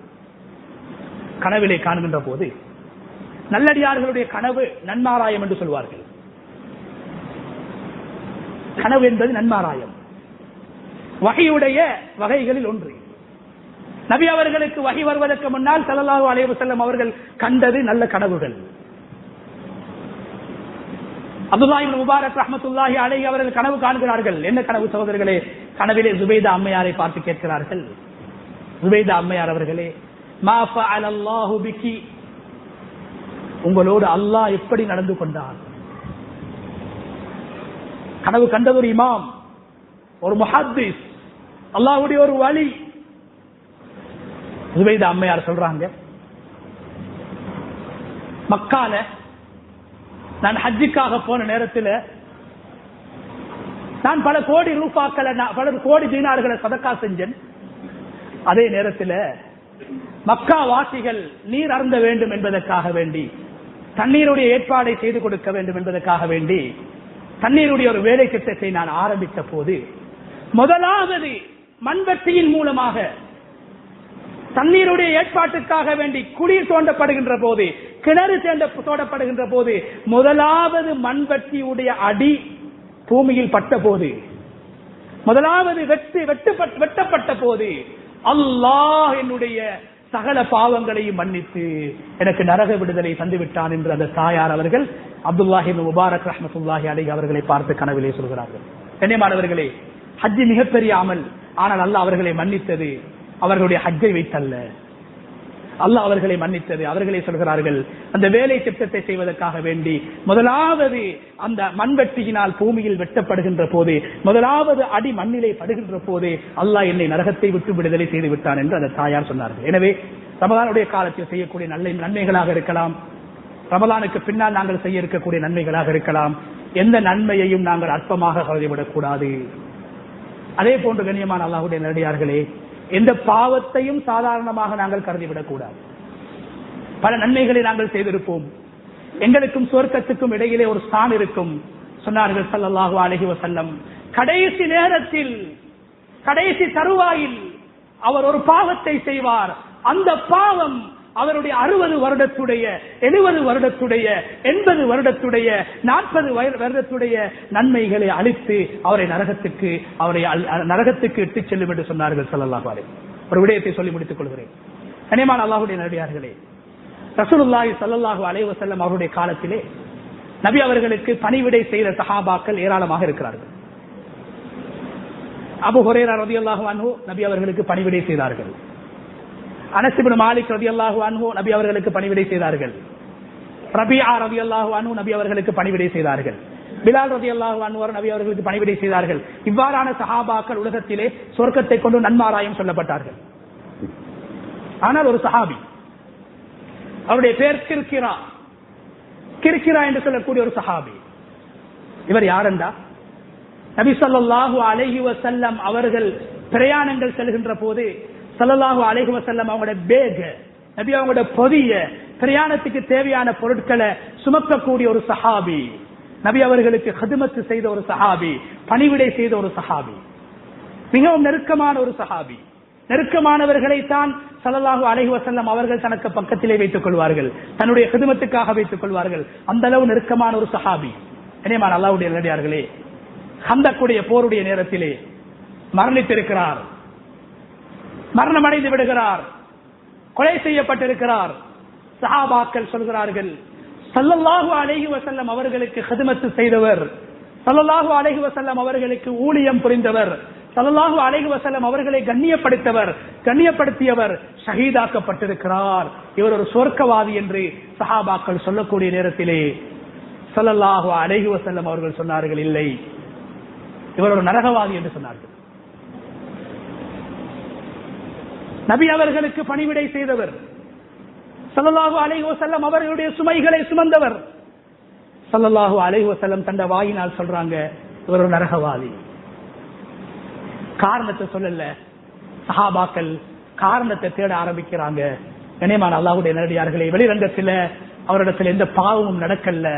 கனவிலே காண்கின்ற போது, நல்லடியார்களுடைய கனவு நன்மாராயம் என்று சொல்வார்கள். கனவு என்பது நன்மாராயம், வஹியுடைய வகைகளில் ஒன்று. நபி அவர்களுக்கு வஹி வருவதற்கு முன்னால் ஸல்லல்லாஹு அலைஹி வஸல்லம் அவர்கள் கண்டது நல்ல கனவுகள். அப்துல்லாஹ் இப்னு முபாரக் ரஹ்மத்துல்லாஹி அலைஹி அவர்கள் கனவு காண்கிறார்கள். என்ன கனவு சகோதரர்களே? கனவிலே ஜுபைதா அம்மையாரை பார்த்து கேட்கிறார்கள், ஜுபைதா அம்மையார் அவர்களே, மா ஃபஅலல்லாஹு பிகி, உங்களோடு அல்லாஹ் எப்படி நடந்து கொண்டார்? கனவு கண்டது ஒரு இமாம், ஒரு முஹத்திஸ், அல்லாஹ்வுடைய ஒரு வலி. ஜுபைதா அம்மையார் சொல்றாங்க, மக்கால நான் ஹஜ்ஜுக்காக போன நேரத்தில் நான் பல கோடி ரூபாக்களை, பல கோடி தீனார்களை சதக்கா செஞ்சேன். அதே நேரத்தில் மக்கா வாசிகள் நீர் அருந்த வேண்டும் என்பதற்காக வேண்டி, தண்ணீருடைய ஏற்பாடை செய்து கொடுக்க வேண்டும் என்பதற்காக வேண்டி தண்ணீருடைய ஒரு வேலை திட்டத்தை நான் ஆரம்பித்த போது, முதலாவது மண்வெட்டியின் மூலமாக தண்ணீருடைய ஏற்பாட்டுக்காக வேண்டி குளிர் தோண்டப்படுகின்ற போது, கிணறு தோண்டப்படுகின்ற போது, முதலாவது மண்வெட்டியுடைய அடி பூமியில் பட்ட போது, முதலாவது வெட்டப்பட்ட போது, அல்லாஹ் என்னுடைய சகல பாவங்களையும் மன்னித்து எனக்கு நரக விடுதலை தந்துவிட்டான் என்று அந்த தாயார் அவர்கள் அப்துல்லாஹ் இப்னு முபாரக் ரஹ்மத்துல்லாஹி அலைஹி அவர்களை பார்த்து கனவிலே சொல்கிறார்கள். கண்ணியமானவர்களே, ஹஜ் மிகப்பெரிய அமல், ஆனால் அல்லாஹ் அவர்களை மன்னித்தது அவர்களுடைய ஹஜ்ஜை வைத்தல்ல, அல்லாஹ் அவர்களை மன்னித்தது. அவர்களே சொல்கிறார்கள், அந்த வேலை திட்டத்தை செய்வதற்காக வேண்டி முதலாவது அந்த மண்வெட்டியினால் பூமியில் வெட்டப்படுகின்ற போது, முதலாவது அடி மண்ணிலே படுகின்ற போது அல்லாஹ் என்னை நரகத்தை விட்டு விடுதலை செய்து விட்டான் என்று அந்த தாயார் சொன்னார்கள். எனவே ரமலானுடைய காலத்தில் செய்யக்கூடிய நன்மைகளாக இருக்கலாம், ரமலானுக்கு பின்னால் நாங்கள் செய்ய இருக்கக்கூடிய நன்மைகளாக இருக்கலாம், எந்த நன்மையையும் நாங்கள் அற்பமாக கருதிவிடக் கூடாது. அதே போன்று கண்ணியமான அல்லாஹ்வுடைய நல்லடியார்களே, எந்த பாவத்தையும் சாதாரணமாக நாங்கள் கருதிவிடக் கூடாது. பல நன்மைகளை நாங்கள் செய்திருப்போம். எங்களுக்கும் சுவர்க்கத்துக்கும் இடையிலே ஒரு ஸ்தான் இருக்கும். சொன்னார்கள் ஸல்லல்லாஹு அலைஹி வஸல்லம், கடைசி நேரத்தில், கடைசி தருவாயில் அவர் ஒரு பாவத்தை செய்வார். அந்த பாவம் அவருடைய 60 வருடத்துடைய, 70 வருடத்துடைய, 80 வருடத்துடைய, 40 வருடத்துடைய நன்மைகளை அளித்து அவரை நரகத்துக்கு இட்டுச் செல்லும் என்று சொன்னார்கள் ஸல்லல்லாஹு அலைஹி. ஒரு விடயத்தை சொல்லி முடித்துக் கொள்கிறேன். கனியமான அல்லாஹ்வுடைய நல்லடியார்களே, ரசூலுல்லாஹி ஸல்லல்லாஹு அலைஹி வஸல்லம் அவருடைய காலத்திலே நபி அவர்களுக்கு பணிவிடை செய்த சஹாபாக்கள் ஏராளமாக இருக்கிறார்கள். அபூ ஹுரைரா ரலியல்லாஹு அன்ஹு நபி அவர்களுக்கு பணிவிடை செய்தார்கள். அனஸ் இப்னு மாலிக் ரலியல்லாஹு அன்ஹு நபி அவர்களுக்கு பணிவிடை செய்தார்கள். ரபீஆ ரலியல்லாஹு அன்ஹு நபி அவர்களுக்கு பணிவிடை செய்தார்கள். பிலால் ரலியல்லாஹு அன்ஹு நபி அவர்களுக்கு பணிவிடை செய்தார்கள். இவ்வாறான சஹாபாக்கள் உலகத்திலே சொர்க்கத்தை கொண்டு நன்மாராயம் சொல்லப்பட்டார்கள். ஆனால் ஒரு சஹாபி, அவருடைய பெயர் கிர்கிரா என்று சொல்லக்கூடிய ஒரு சஹாபி. இவர் யாரென்றா, நபி ஸல்லல்லாஹு அலைஹி வஸல்லம் அவர்கள் பிரயாணங்கள் செல்கின்ற போது ஸல்லல்லாஹு அலைஹி வஸல்லம் அவங்களுடைய பேக், நபி அவங்களுடைய பொதிய பிரயாணத்துக்கு தேவையான பொருட்களை சுமக்கக்கூடிய ஒரு சஹாபி, நபி அவர்களுக்கு ஹிதமத் செய்த ஒரு சஹாபி, பணிவிடை செய்த ஒரு சஹாபி, மிகவும் நெருக்கமான ஒரு சஹாபி. நெருக்கமானவர்களைத்தான் ஸல்லல்லாஹு அலைஹி வஸல்லம் அவர்கள் தனக்கு பக்கத்திலே வைத்துக் கொள்வார்கள், தன்னுடைய ஹிதமத்துக்காக வைத்துக் கொள்வார்கள். அந்த அளவு நெருக்கமான ஒரு சஹாபி. கனியமான அல்லாஹ்வுடைய நல்லடியார்களே, ஹந்தக்குடைய போருடைய நேரத்திலே மரணித்திருக்கிறார், மரணமடைந்து விடுகிறார், கொலை செய்யப்பட்டிருக்கிறார். சஹாபாக்கள் சொல்கிறார்கள், ஸல்லல்லாஹு அலைஹி வஸல்லம் அவர்களுக்கு ஹிதமத் செய்தவர், ஸல்லல்லாஹு அலைஹி வஸல்லம் அவர்களுக்கு ஊழியம் புரிந்தவர், ஸல்லல்லாஹு அலைஹி வஸல்லம் அவர்களை கண்ணியப்படுத்தியவர் ஷஹீதாக்கப்பட்டிருக்கிறார், இவர் ஒரு சொர்க்கவாதி என்று சஹாபாக்கள் சொல்லக்கூடிய நேரத்திலே ஸல்லல்லாஹு அலைஹி வஸல்லம் அவர்கள் சொன்னார்கள், இல்லை, இவர் ஒரு நரகவாதி என்று சொன்னார்கள். நபி அவர்களுக்கு பணிவிடை செய்தவர், ஸல்லல்லாஹு அலைஹி வஸல்லம் அவர்களுடைய சுமைகளை சுமந்தவர், ஸல்லல்லாஹு அலைஹி வஸல்லம் தந்த வாயினால் சொல்றாங்க, இவர் ஒரு நரகவாதி. காரணத்தை சொல்லல, சஹாபாக்கள் காரணத்தை தேட ஆரம்பிக்கிறாங்க. கனியமான அல்லாஹ்வுடைய நல்லடியார்களே, வெளிரங்கத்தில் அவரிடத்தில் எந்த பாவமும் நடக்கல.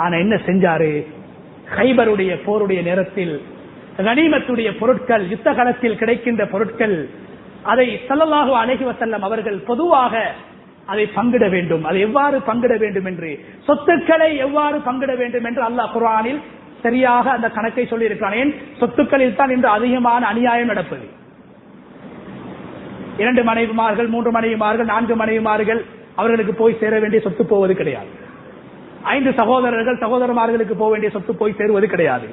ஆனா என்ன செஞ்சாரு, கைபருடைய போருடைய நேரத்தில் கனிமத்துடைய பொருட்கள், யுத்த களத்தில் கிடைக்கின்ற பொருட்கள், அதை ஸல்லல்லாஹு அலைஹி வஸல்லம் அவர்கள் பொதுவாக அதை பங்கிட வேண்டும். அதை எவ்வாறு பங்கிட வேண்டும் என்று, சொத்துக்களை எவ்வாறு பங்கிட வேண்டும் என்று அல்லாஹ் குர்ஆனில் சரியாக அந்த கணக்கை சொல்லி இருக்கிறான். ஏன், சொத்துக்களில் தான் இன்று அதிகமான அநியாயம் நடப்பது. 2 மனைவிமார்கள், 3 மனைவிமார்கள், 4 மனைவிமார்கள், அவர்களுக்கு போய் சேர வேண்டிய சொத்து போவது கிடையாது. 5 சகோதரர்கள், சகோதரமார்களுக்கு போக வேண்டிய சொத்து போய் சேருவது கிடையாது.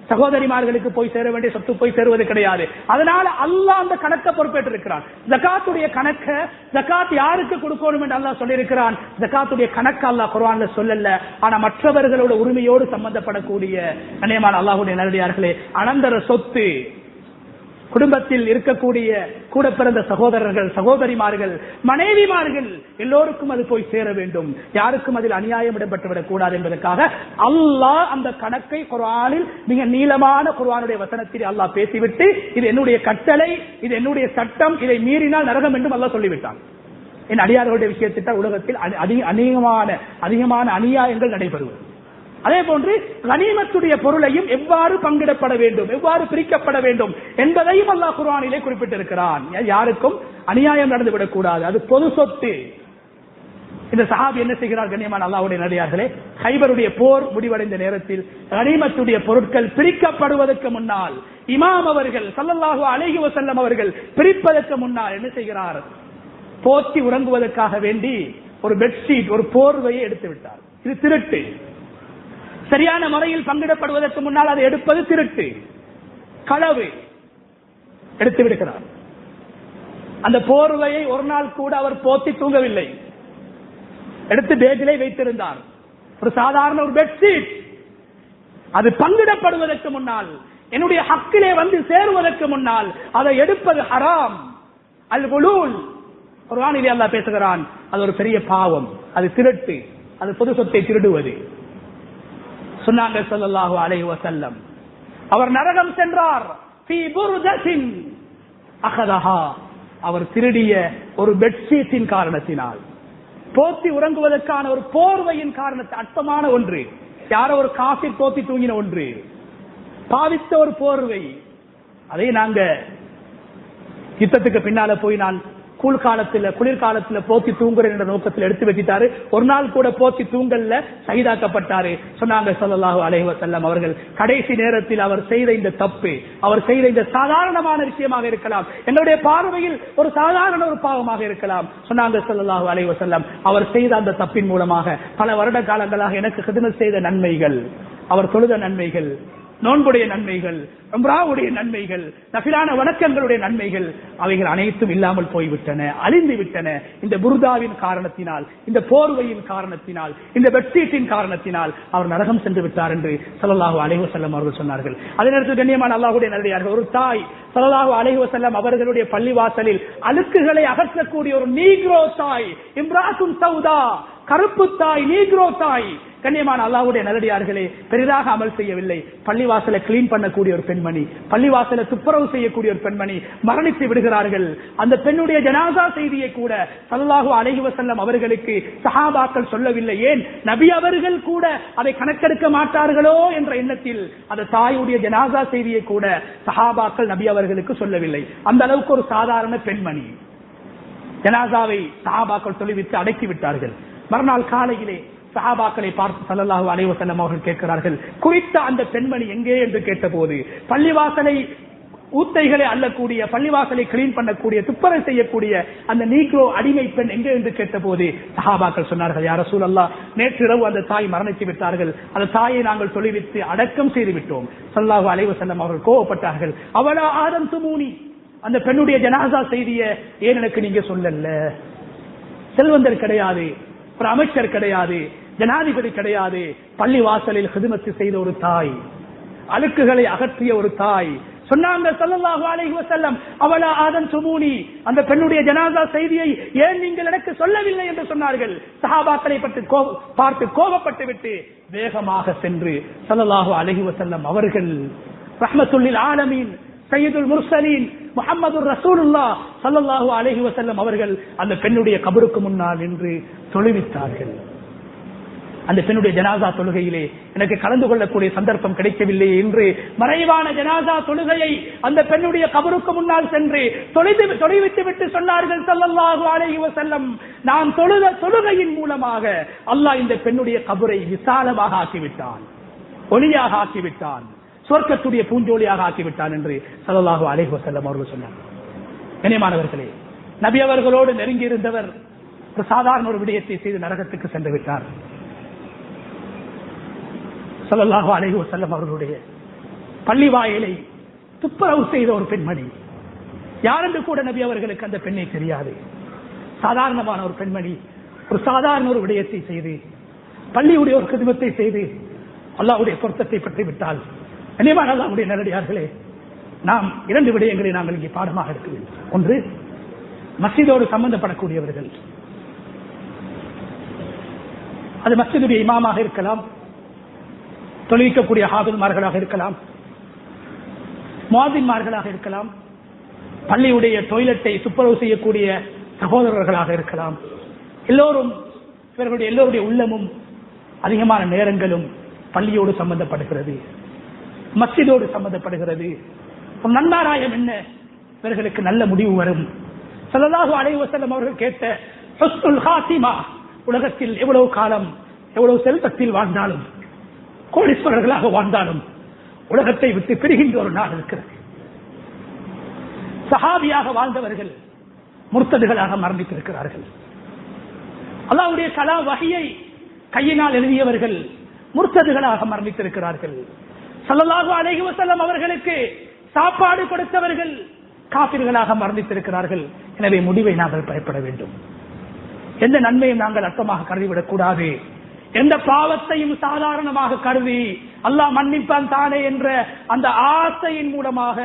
சகோதரிமார்களுக்கு போய் சேர வேண்டிய சொத்து போய் சேருவது கிடையாது. அதனால அல்லாஹ் அந்த கணக்கை பொறுப்பேற்றிருக்கிறான். ஜகாத்துடைய கணக்க, ஜகாத் யாருக்கு கொடுக்கணும் என்று அல்லாஹ் சொல்லியிருக்கிறான். ஜகாத்துடைய கணக்கு அல்லாஹ் குர்ஆன்ல சொல்லல. ஆனா மற்றவர்களோட உரிமையோடு சம்பந்தப்படக்கூடிய கண்ணியமான அல்லாஹ்வுடைய நல்லடியார்களே, அனந்தர சொத்து, குடும்பத்தில் இருக்கக்கூடிய கூட பிறந்த சகோதரர்கள், சகோதரிமார்கள், மனைவிமார்கள் எல்லோருக்கும் அது போய் சேர வேண்டும். யாருக்கும் அதில் அநியாயம் இடம்பெற்றுவிடக் கூடாது என்பதற்காக அல்லாஹ் அந்த கணக்கை குர்ஆனில் மிக நீளமான குர்ஆனுடைய வசனத்தில் அல்லாஹ் பேசிவிட்டு, இது என்னுடைய கட்டளை, இது என்னுடைய சட்டம், இதை மீறினால் நரகம் என்றும் அல்லாஹ் சொல்லிவிட்டான். என் அடியார்களுடைய விஷயத்தில் உலகத்தில் அதிகமான அநியாயங்கள் நடைபெறுவது. அதே போன்று கனிமத்துடைய பொருளையும் எவ்வாறு பங்கிடப்பட வேண்டும், எவ்வாறு பிரிக்கப்பட வேண்டும் என்பதையும் அல்லாஹ் குர்ஆனிலே குறிப்பிட்டிருக்கிறான். யாருக்கும் அநியாயம் நடந்துவிடக் கூடாது, அது பொது சொத்து. இந்த சஹாபி என்ன செய்கிறார், கண்ணியமான அல்லாஹ்வுடைய நல்லடியார்களே, கைபருடைய போர் முடிவடைந்த நேரத்தில் கனிமத்துடைய பொருட்கள் பிரிக்கப்படுவதற்கு முன்னால் இமாம் அவர்கள் ஸல்லல்லாஹு அலைஹி வஸல்லம் அவர்கள் பிரிப்பதற்கு முன்னால் என்ன செய்கிறார், போத்தி உறங்குவதற்காக வேண்டி ஒரு பெட்ஷீட், ஒரு போர்வையை எடுத்து விட்டார். இது திருட்டு. சரியான முறையில் பங்கிடப்படுவதற்கு முன்னால் அதை எடுப்பது திருட்டு, களவு. எடுத்து விடுகிறார். அந்த போர்வையை ஒரு நாள் கூட அவர் போத்தி தூங்கவில்லை, எடுத்து பேக்கிலே வைத்திருந்தார். ஒரு சாதாரண ஒரு பெட்ஷீட். அது பங்கிடப்படுவதற்கு முன்னால், என்னுடைய ஹக்கிலே வந்து சேருவதற்கு முன்னால் அதை எடுப்பது ஹராம். அல் குலூல் குர்ஆனிலே அல்லாஹ் பேசுகிறான், அது ஒரு பெரிய பாவம், அது திருட்டு, அது பொது சொத்தை திருடுவது. சொன்னாங்க ஸல்லல்லாஹு அலைஹி வஸல்லம், அவர் நரகம் சென்றார். ஃபீ புர்தத்தின் அகதஹா, அவர் திருடிய ஒரு பெட்ஷீட்டின் காரணத்தினால், போத்தி உறங்குவதற்கான ஒரு போர்வையின் காரணத்தை, அற்பமான ஒன்று, யாரோ ஒரு காஃபிர் போத்தி தூங்கின ஒன்று, பாவித்த ஒரு போர்வை, அதை நாங்க யுத்தத்துக்கு பின்னால போய் நான் குளிர்காலத்துல போத்தி தூங்குற என்ற நோக்கத்தில் எடுத்து வச்சிட்டாரு. ஒரு நாள் கூட போத்தி தூங்கல்ல, ஷஹீதாக்கப்பட்டாரு. சொன்னாங்க ஸல்லல்லாஹு அலைஹி வஸல்லம் அவர்கள், கடைசி நேரத்தில் அவர் செய்த இந்த தப்பு, அவர் செய்த இந்த சாதாரணமான விஷயமாக இருக்கலாம், என்னுடைய பார்வையில் ஒரு சாதாரண ஒரு பாவமாக இருக்கலாம். சொன்னாங்க ஸல்லல்லாஹு அலைஹி வஸல்லம், அவர் செய்த அந்த தப்பின் மூலமாக பல வருட காலங்களாக எனக்கு ஹிதமத் செய்த நன்மைகள், அவர் தொழுத நன்மைகள், நோன்புடைய நன்மைகள், உம்ராவுடைய நன்மைகள், நஃபிலான வணக்கங்களுடைய நன்மைகள், அவைகள் அனைத்தும் இல்லாமல் போய்விட்டன, அழிந்து விட்டன. இந்த புர்தாவின் காரணத்தினால், இந்த போர்வையின் காரணத்தினால், இந்த பெட்ஷீட்டின் காரணத்தினால் அவர் நரகம் சென்று விட்டார் என்று ஸல்லல்லாஹு அலைஹி வஸல்லம் அவர்கள் சொன்னார்கள். அதே நேரத்தில் கண்ணியமான அல்லாஹ்வுடைய நல்லடியார்கள், ஒரு தாய் ஸல்லல்லாஹு அலைஹி வஸல்லம் அவர்களுடைய பள்ளிவாசலில் அழுக்குகளை அகற்றக்கூடிய ஒரு நீக்ரோ தாய், இம்ராத்துன் சௌதா, கருப்பு தாய், நீக்ரோ தாய், கண்ணியமான அல்லாஹ்வுடைய நல்லடியார்களே, பெரிதாக அமல் செய்யவில்லை, பள்ளிவாசலை கிளீன் பண்ணக்கூடிய ஒரு பெண்மணி, பள்ளிவாசலை துப்புரவு செய்யக்கூடிய ஒரு பெண்மணி மரணித்து விடுகிறார்கள். அந்த பெண்ணுடைய ஜனாசா செய்தியை கூட ஸல்லல்லாஹு அலைஹி வஸல்லம் அவர்களுக்கு சஹாபாக்கள் சொல்லவில்லை. ஏன், நபி அவர்கள் கூட அதை கணக்கெடுக்க மாட்டார்களோ என்ற எண்ணத்தில் அந்த தாயுடைய ஜனாசா செய்தியை கூட சஹாபாக்கள் நபி அவர்களுக்கு சொல்லவில்லை. அந்த அளவுக்கு ஒரு சாதாரண பெண்மணி. ஜனாசாவை சஹாபாக்கள் தொழுவித்து அடக்கி விட்டார்கள். மறுநாள் காலையிலே சஹாபாக்களை பார்த்து ஸல்லல்லாஹு அலைஹி வஸல்லம் அவர்கள் கேட்கிறார்கள், குறித்த அந்த பெண்மணி எங்கே என்று கேட்டபோது, பள்ளிவாசலை ஊத்தைகளை அள்ளக்கூடிய, பள்ளிவாசலை கிளீன் பண்ணக்கூடிய, துப்புரவு செய்யக்கூடிய அந்த நீக்ரோ அடிமை பெண் எங்கே என்று கேட்டபோது சஹாபாக்கள் சொன்னார்கள், யா ரசூலல்லாஹ், நேற்றிரவு அந்த தாய் மரணித்து விட்டார்கள், அந்த தாயை நாங்கள் தொழுவித்து அடக்கம் செய்து விட்டோம். ஸல்லல்லாஹு அலைஹி வஸல்லம் அவர்கள் கோபப்பட்டார்கள். அவளா ஆதம் துமூனி, அந்த பெண்ணுடைய ஜனாசா செய்தியை ஏன் எனக்கு நீங்க சொல்லல? செல்வந்தர் கிடையாது, ஒரு அமைச்சர் கிடையாது, ஜனாதிபதி கிடையாது, பள்ளி வாசலில் ஹிதமத் செய்த ஒரு தாய், அழுக்குகளை அகற்றிய ஒரு தாய். சொன்னாங்க ஸல்லல்லாஹு அலைஹி வஸல்லம், அவளா ஆதன் சுமூனி, அந்த பெண்ணுடைய ஜனாசா செய்தியை ஏன் நீங்கள் எனக்கு சொல்லவில்லை என்று சொன்னார்கள். சஹாபாக்களை பார்த்து கோபப்பட்டு விட்டு வேகமாக சென்று ஸல்லல்லாஹு அலைஹி வஸல்லம் அவர்கள், ரஹ்மத்துல் லில் ஆலமீன், சையதுல் முர்சலீன், முஹம்மதுர் ரசூலுல்லாஹ் ஸல்லல்லாஹு அலைஹி வஸல்லம் அவர்கள் அந்த பெண்ணுடைய கபருக்கு முன்னால் நின்று தொழுவித்தார்கள். அந்த பெண்ணுடைய ஜனாசா தொழுகையிலே எனக்கு கலந்து கொள்ளக்கூடிய சந்தர்ப்பம் கிடைக்கவில்லை என்று மறைவான ஜனாசா தொழுகையை அந்த பெண்ணுடைய கபருக்கு முன்னால் சென்று தொழுவித்து விட்டு சொன்னார்கள் ஸல்லல்லாஹு அலைஹி வஸல்லம், நான் தொழுத தொழுகையின் மூலமாக அல்லாஹ் இந்த பெண்ணுடைய கபரை விசாலமாக ஆக்கிவிட்டான், ஒளியாக ஆக்கிவிட்டான், சொர்க்கத்துடைய பூஞ்சோலியாக ஆக்கிவிட்டான் என்று ஸல்லல்லாஹு அலைஹி வஸல்லம் அவர்கள் சொன்னார். கண்ணியமானவர்களே, நபி அவர்களோடு நெருங்கி இருந்தவர் ஒரு சாதாரண ஒரு விடயத்தை செய்து நரகத்துக்கு சென்று விட்டார். ஸல்லல்லாஹு அலைஹி வஸல்லம் அவர்களுடைய பள்ளி வாயிலை துப்புரவு செய்த ஒரு பெண்மணி, யாரென்று கூட நபி அவர்களுக்கு அந்த பெண்ணை தெரியாது. சாதாரணமான ஒரு பெண்மணி ஒரு சாதாரண ஒரு விடயத்தை செய்து, பள்ளியுடைய ஒரு கிதுமத்தை செய்து அல்லாஹ்வுடைய பொருத்தத்தை பற்றி விட்டால், கண்ணியமான அல்லாஹ்வுடைய நல்லடியார்களே, நாம் இரண்டு விடயங்களை நாங்கள் இங்கே பாடமாக எடுக்க வேண்டும். ஒன்று, மஸ்ஜிதோடு சம்பந்தப்படக்கூடியவர்கள், அது மஸ்ஜிதுடைய இமாமாக இருக்கலாம், தொழுவிக்கக்கூடிய ஹாஃபிஸ்மார்களாக இருக்கலாம், முஅத்தின்மார்களாக இருக்கலாம், பள்ளியுடைய டாய்லெட்டை துப்புரவு செய்யக்கூடிய சகோதரர்களாக இருக்கலாம். எல்லோரும், இவர்களுடைய எல்லோருடைய உள்ளமும் அதிகமான நேரங்களும் பள்ளியோடு சம்பந்தப்படுகிறது, மஸ்ஜிதோடு சம்பந்தப்படுகிறது. ஒரு நன்மாராயம் என்ன, இவர்களுக்கு நல்ல முடிவு வரும். ஸல்லல்லாஹு அலைஹி வஸல்லம் அவர்கள் கேட்ட ஹுஸ்னுல் ஹாத்திமா, உலகத்தில் எவ்வளவு காலம், எவ்வளவு செல்வத்தில் வாழ்ந்தாலும், கோடீஸ்வரர்களாக வாழ்ந்தாலும் உலகத்தை விட்டு பிரிகின்ற ஒரு நாள் இருக்கிறது. சஹாபியாக வாழ்ந்தவர்கள் முர்த்ததுகளாக மரணித்திருக்கிறார்கள். அல்லாஹ்வுடைய கலாம் வஹியை கையினால் எழுதியவர்கள் முர்த்ததுகளாக மரணித்திருக்கிறார்கள். ஸல்லல்லாஹு அலைஹி வஸல்லம் அவர்களுக்கு சாப்பாடு கொடுத்தவர்கள் காபிர்களாக மரணித்திருக்கிறார்கள். எனவே முடிவை நாங்கள் பயப்பட வேண்டும். எந்த நன்மையும் நாங்கள் அர்த்தமாக கருதிவிடக் கூடாது. எந்த பாவத்தையும் சாதாரணமாக கருதி அல்லாஹ் மன்னிப்பான் தானே என்ற அந்த ஆசையின் மூலமாக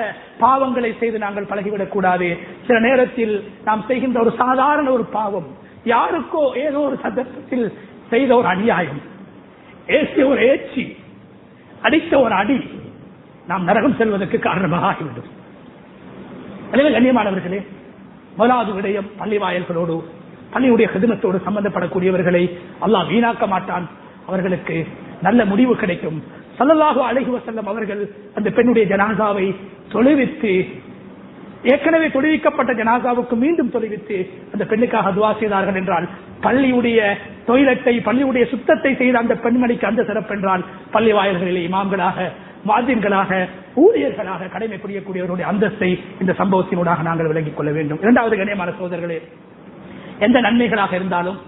பாவங்களை செய்து நாங்கள் பழகிவிடக் கூடாது. சில நேரத்தில் நாம் செய்கின்ற ஒரு சாதாரண ஒரு பாவம், யாருக்கோ ஏதோ ஒரு சந்தர்ப்பத்தில் செய்த ஒரு அநியாயம், ஏசிய ஒரு ஏச்சி, அடித்த ஒரு அடி, நாம் நரகம் செல்வதற்கு காரணமாக ஆகிவிடும். எனவே கண்ணியமானவர்களே, முதலாவது விடயம், பள்ளி வாயல்களோடு பள்ளியுடைய ஹிதமத்தோடு சம்பந்தப்படக்கூடியவர்களை அல்லாஹ் வீணாக்க மாட்டான், அவர்களுக்கு நல்ல முடிவு கிடைக்கும். ஸல்லல்லாஹு அலைஹி வஸல்லம் அவர்கள் அந்த பெண்ணுடைய ஜனாசாவை தொழுவித்து, ஏற்கனவே தொழுவிக்கப்பட்ட ஜனாசாவுக்கு மீண்டும் தொழுவித்து அந்த பெண்ணுக்காக துஆ செய்தார்கள் என்றால், பள்ளியுடைய டொய்லெட்டை, பள்ளியுடைய சுத்தத்தை செய்த அந்த பெண்மணிக்கு அந்த சிறப்பு என்றால், பள்ளி வாயில்களிலே இமாம்களாக, முஅத்தின்களாக, ஊழியர்களாக கடமை புரியக்கூடியவருடைய அந்தஸ்தை இந்த சம்பவத்தினூடாக நாங்கள் விளங்கிக் கொள்ள வேண்டும். இரண்டாவது கண்ணியமான சகோதரர்களே, எந்த நன்மைகளாக இருந்தாலும்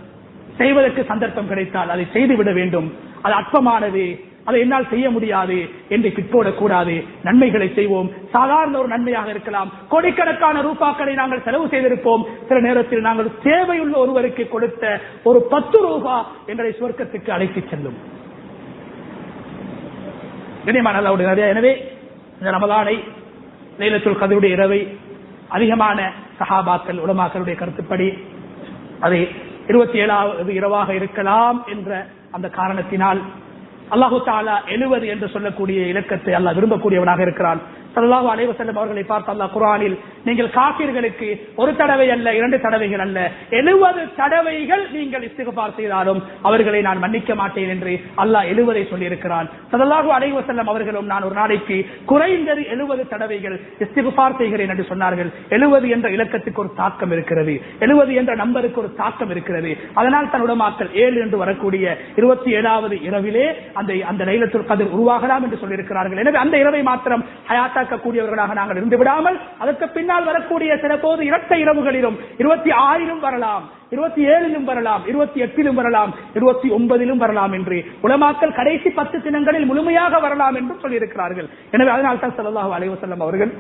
செய்வதற்கு சந்தர்ப்பம் கிடைத்தால் அதை செய்துவிட வேண்டும். அது அற்பமானது, அதை என்னால் செய்ய முடியாது என்று பிற்போடக்கூடாது. நன்மைகளை செய்வோம். சாதாரண ஒரு நன்மையாக இருக்கலாம், கோடிக்கணக்கான ரூபாக்களை நாங்கள் செலவு செய்திருப்போம். சில நேரத்தில் நாங்கள் தேவையுள்ள ஒருவருக்கு கொடுத்த ஒரு 10 ரூபாய் எங்களை சுவர்க்கத்துக்கு அழைத்துச் செல்லும். எனவே இந்த ரமலானை, லைலத்துல் கத்ருடைய இரவை அதிகமான சஹாபாக்கள், உலமாக்களுடைய கருத்துப்படி அது 27வது இரவாக இருக்கலாம் என்ற அந்த காரணத்தினால் அல்லாஹு தஆலா 70 என்று சொல்லக்கூடிய இலக்கத்தை அல்லாஹ் விரும்பக்கூடியவனாக இருக்கிறான். ஸல்லல்லாஹு அலைஹி வஸல்லம் அவர்களை பார்த்து அல்லாஹ் குர்ஆனில், நீங்கள் காஃபிர்களுக்கு ஒரு தடவை அல்ல, 2 தடவைகள் அல்ல, 70 தடவைகள் நீங்கள் இஸ்திக்ஃபார் செய்தாலும் அவர்களை நான் மன்னிக்க மாட்டேன் என்று அல்லாஹ் 70 சொல்லி இருக்கிறான். ஸல்லல்லாஹு அலைஹி வஸல்லம் அவர்களும், நான் ஒரு நாளைக்கு குறைந்தது 70 தடவைகள் இஸ்திக்ஃபார் செய்கிறேன் என்று சொன்னார்கள். 70 என்ற இலக்கத்துக்கு ஒரு தாக்கம் இருக்கிறது, 70 என்ற நம்பருக்கு ஒரு தாக்கம் இருக்கிறது. அதனால் தன் உலமாக்கள் 7 என்று வரக்கூடிய 27வது இரவிலே அந்த லைலத்துல் கத்ர் உருவாகலாம் என்று சொல்லியிருக்கிறார்கள். எனவே அந்த இரவை மாத்திரம் ஹயாத்தாக்கக்கூடியவர்களாக நாங்கள் இருந்து விடாமல், அதற்கு பின்னால் வரக்கூடிய சில போது இரட்டை இரவுகளிலும் 26 வரலாம், 27 வரலாம், 28 வரலாம், 29 வரலாம் என்று உலமாக்கள் கடைசி 10 தினங்களில் முழுமையாக வரலாம் என்று சொல்லியிருக்கிறார்கள். எனவே அதனால் தான் ஸல்லல்லாஹு அலைஹி வஸல்லம் அவர்கள்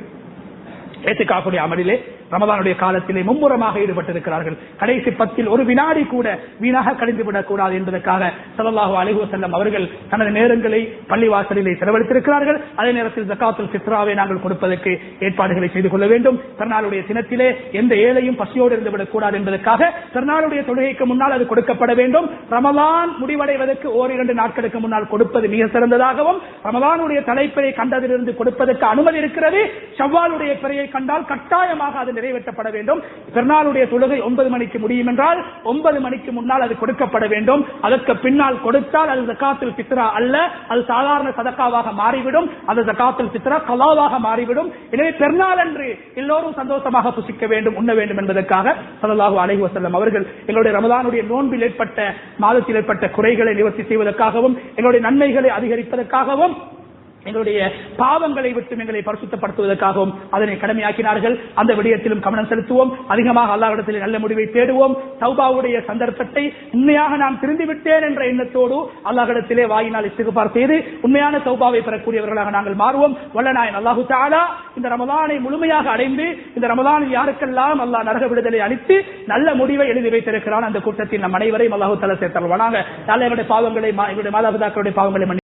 ஏத்திகாஃபுடைய அமலிலே ரமலானுடைய காலத்திலே மும்முரமாக ஈடுபட்டிருக்கிறார்கள். கடைசி 10 ஒரு வினாடி கூட வீணாக கழிந்து விடக்கூடாது என்பதற்காக ஸல்லல்லாஹு அலைஹி வஸல்லம் அவர்கள் தனது நேரங்களை பள்ளிவாசலிலே செலவழித்திருக்கிறார்கள். அதே நேரத்தில் ஜகாத்துல் ஃபித்ராவை நாங்கள் கொடுப்பதற்கு ஏற்பாடுகளை செய்து கொள்ள வேண்டும். பெருநாளுடைய தினத்திலே எந்த ஏழையும் பசியோடு இருந்து விடக்கூடாது என்பதற்காக பெருநாளுடைய தொழுகைக்கு முன்னால் அது கொடுக்கப்பட வேண்டும். ரமலான் முடிவடைவதற்கு 1-2 நாட்களுக்கு முன்னால் கொடுப்பது மிக சிறந்ததாகவும், ரமலானுடைய தலைப்பிறை கண்டதிலிருந்து கொடுப்பதற்கு அனுமதி இருக்கிறது. ஷவ்வாலுடைய பிறையை கண்டால் கட்டாயமாக அது நிறைவேற்றப்பட வேண்டும். பெருநாளுடைய தொழுகை 9 மணிக்கு முடியும் என்றால் 9 மணிக்கு முன்னால் அது கொடுக்கப்பட வேண்டும். அதற்கு பின்னால் கொடுத்தால் அது ஜகாத்துல் ஃபித்ரா அல்ல, அது சாதாரண சதகாவாக மாறிவிடும், அது ஜகாத்துல் ஃபித்ரா கலாவாக மாறிவிடும். எனவே பெருநாள் அன்று எல்லோரும் சந்தோஷமாக புசிக்க வேண்டும், உண்ண வேண்டும் என்பதற்காக ஸல்லல்லாஹு அலைஹி வஸல்லம் அவர்கள் எங்களுடைய ரமலானுடைய நோன்பில் ஏற்பட்ட, மாதத்தில் ஏற்பட்ட குறைகளை நிவர்த்தி செய்வதற்காகவும், எங்களுடைய நன்மைகளை அதிகரிப்பதற்காகவும், எங்களுடைய பாவங்களை விட்டு எங்களை பரிசுத்தப்படுத்துவதற்காகவும் அதனை கடமையாக்கினார்கள். அந்த விடயத்திலும் கவனம் செலுத்துவோம். அதிகமாக அல்லாஹ்விடத்தில் நல்ல முடிவை தேடுவோம். தௌபாவுடைய சந்தர்ப்பத்தை உண்மையாக நான் திருந்திவிட்டேன் என்ற எண்ணத்தோடு அல்லாஹ்விடத்திலே வாயினால் இஸ்திக்ஃபார் செய்து உண்மையான தௌபாவை பெறக்கூடியவர்களாக நாங்கள் மாறுவோம். வல்லநாயன் அல்லாஹு தஆலா இந்த ரமலானை முழுமையாக அடைந்து, இந்த ரமலானில் யாருக்கெல்லாம் அல்லாஹ் நரக விடுதலை அளித்து நல்ல முடிவை எழுதி வைத்திருக்கிறான், அந்த கூட்டத்தில் நம் அனைவரையும் அல்லாஹு தஆலா சேர்த்தருள்வானாக. எங்களுடைய பாவங்களை, எங்களுடைய மாதாபிதாக்களுடைய பாவங்களை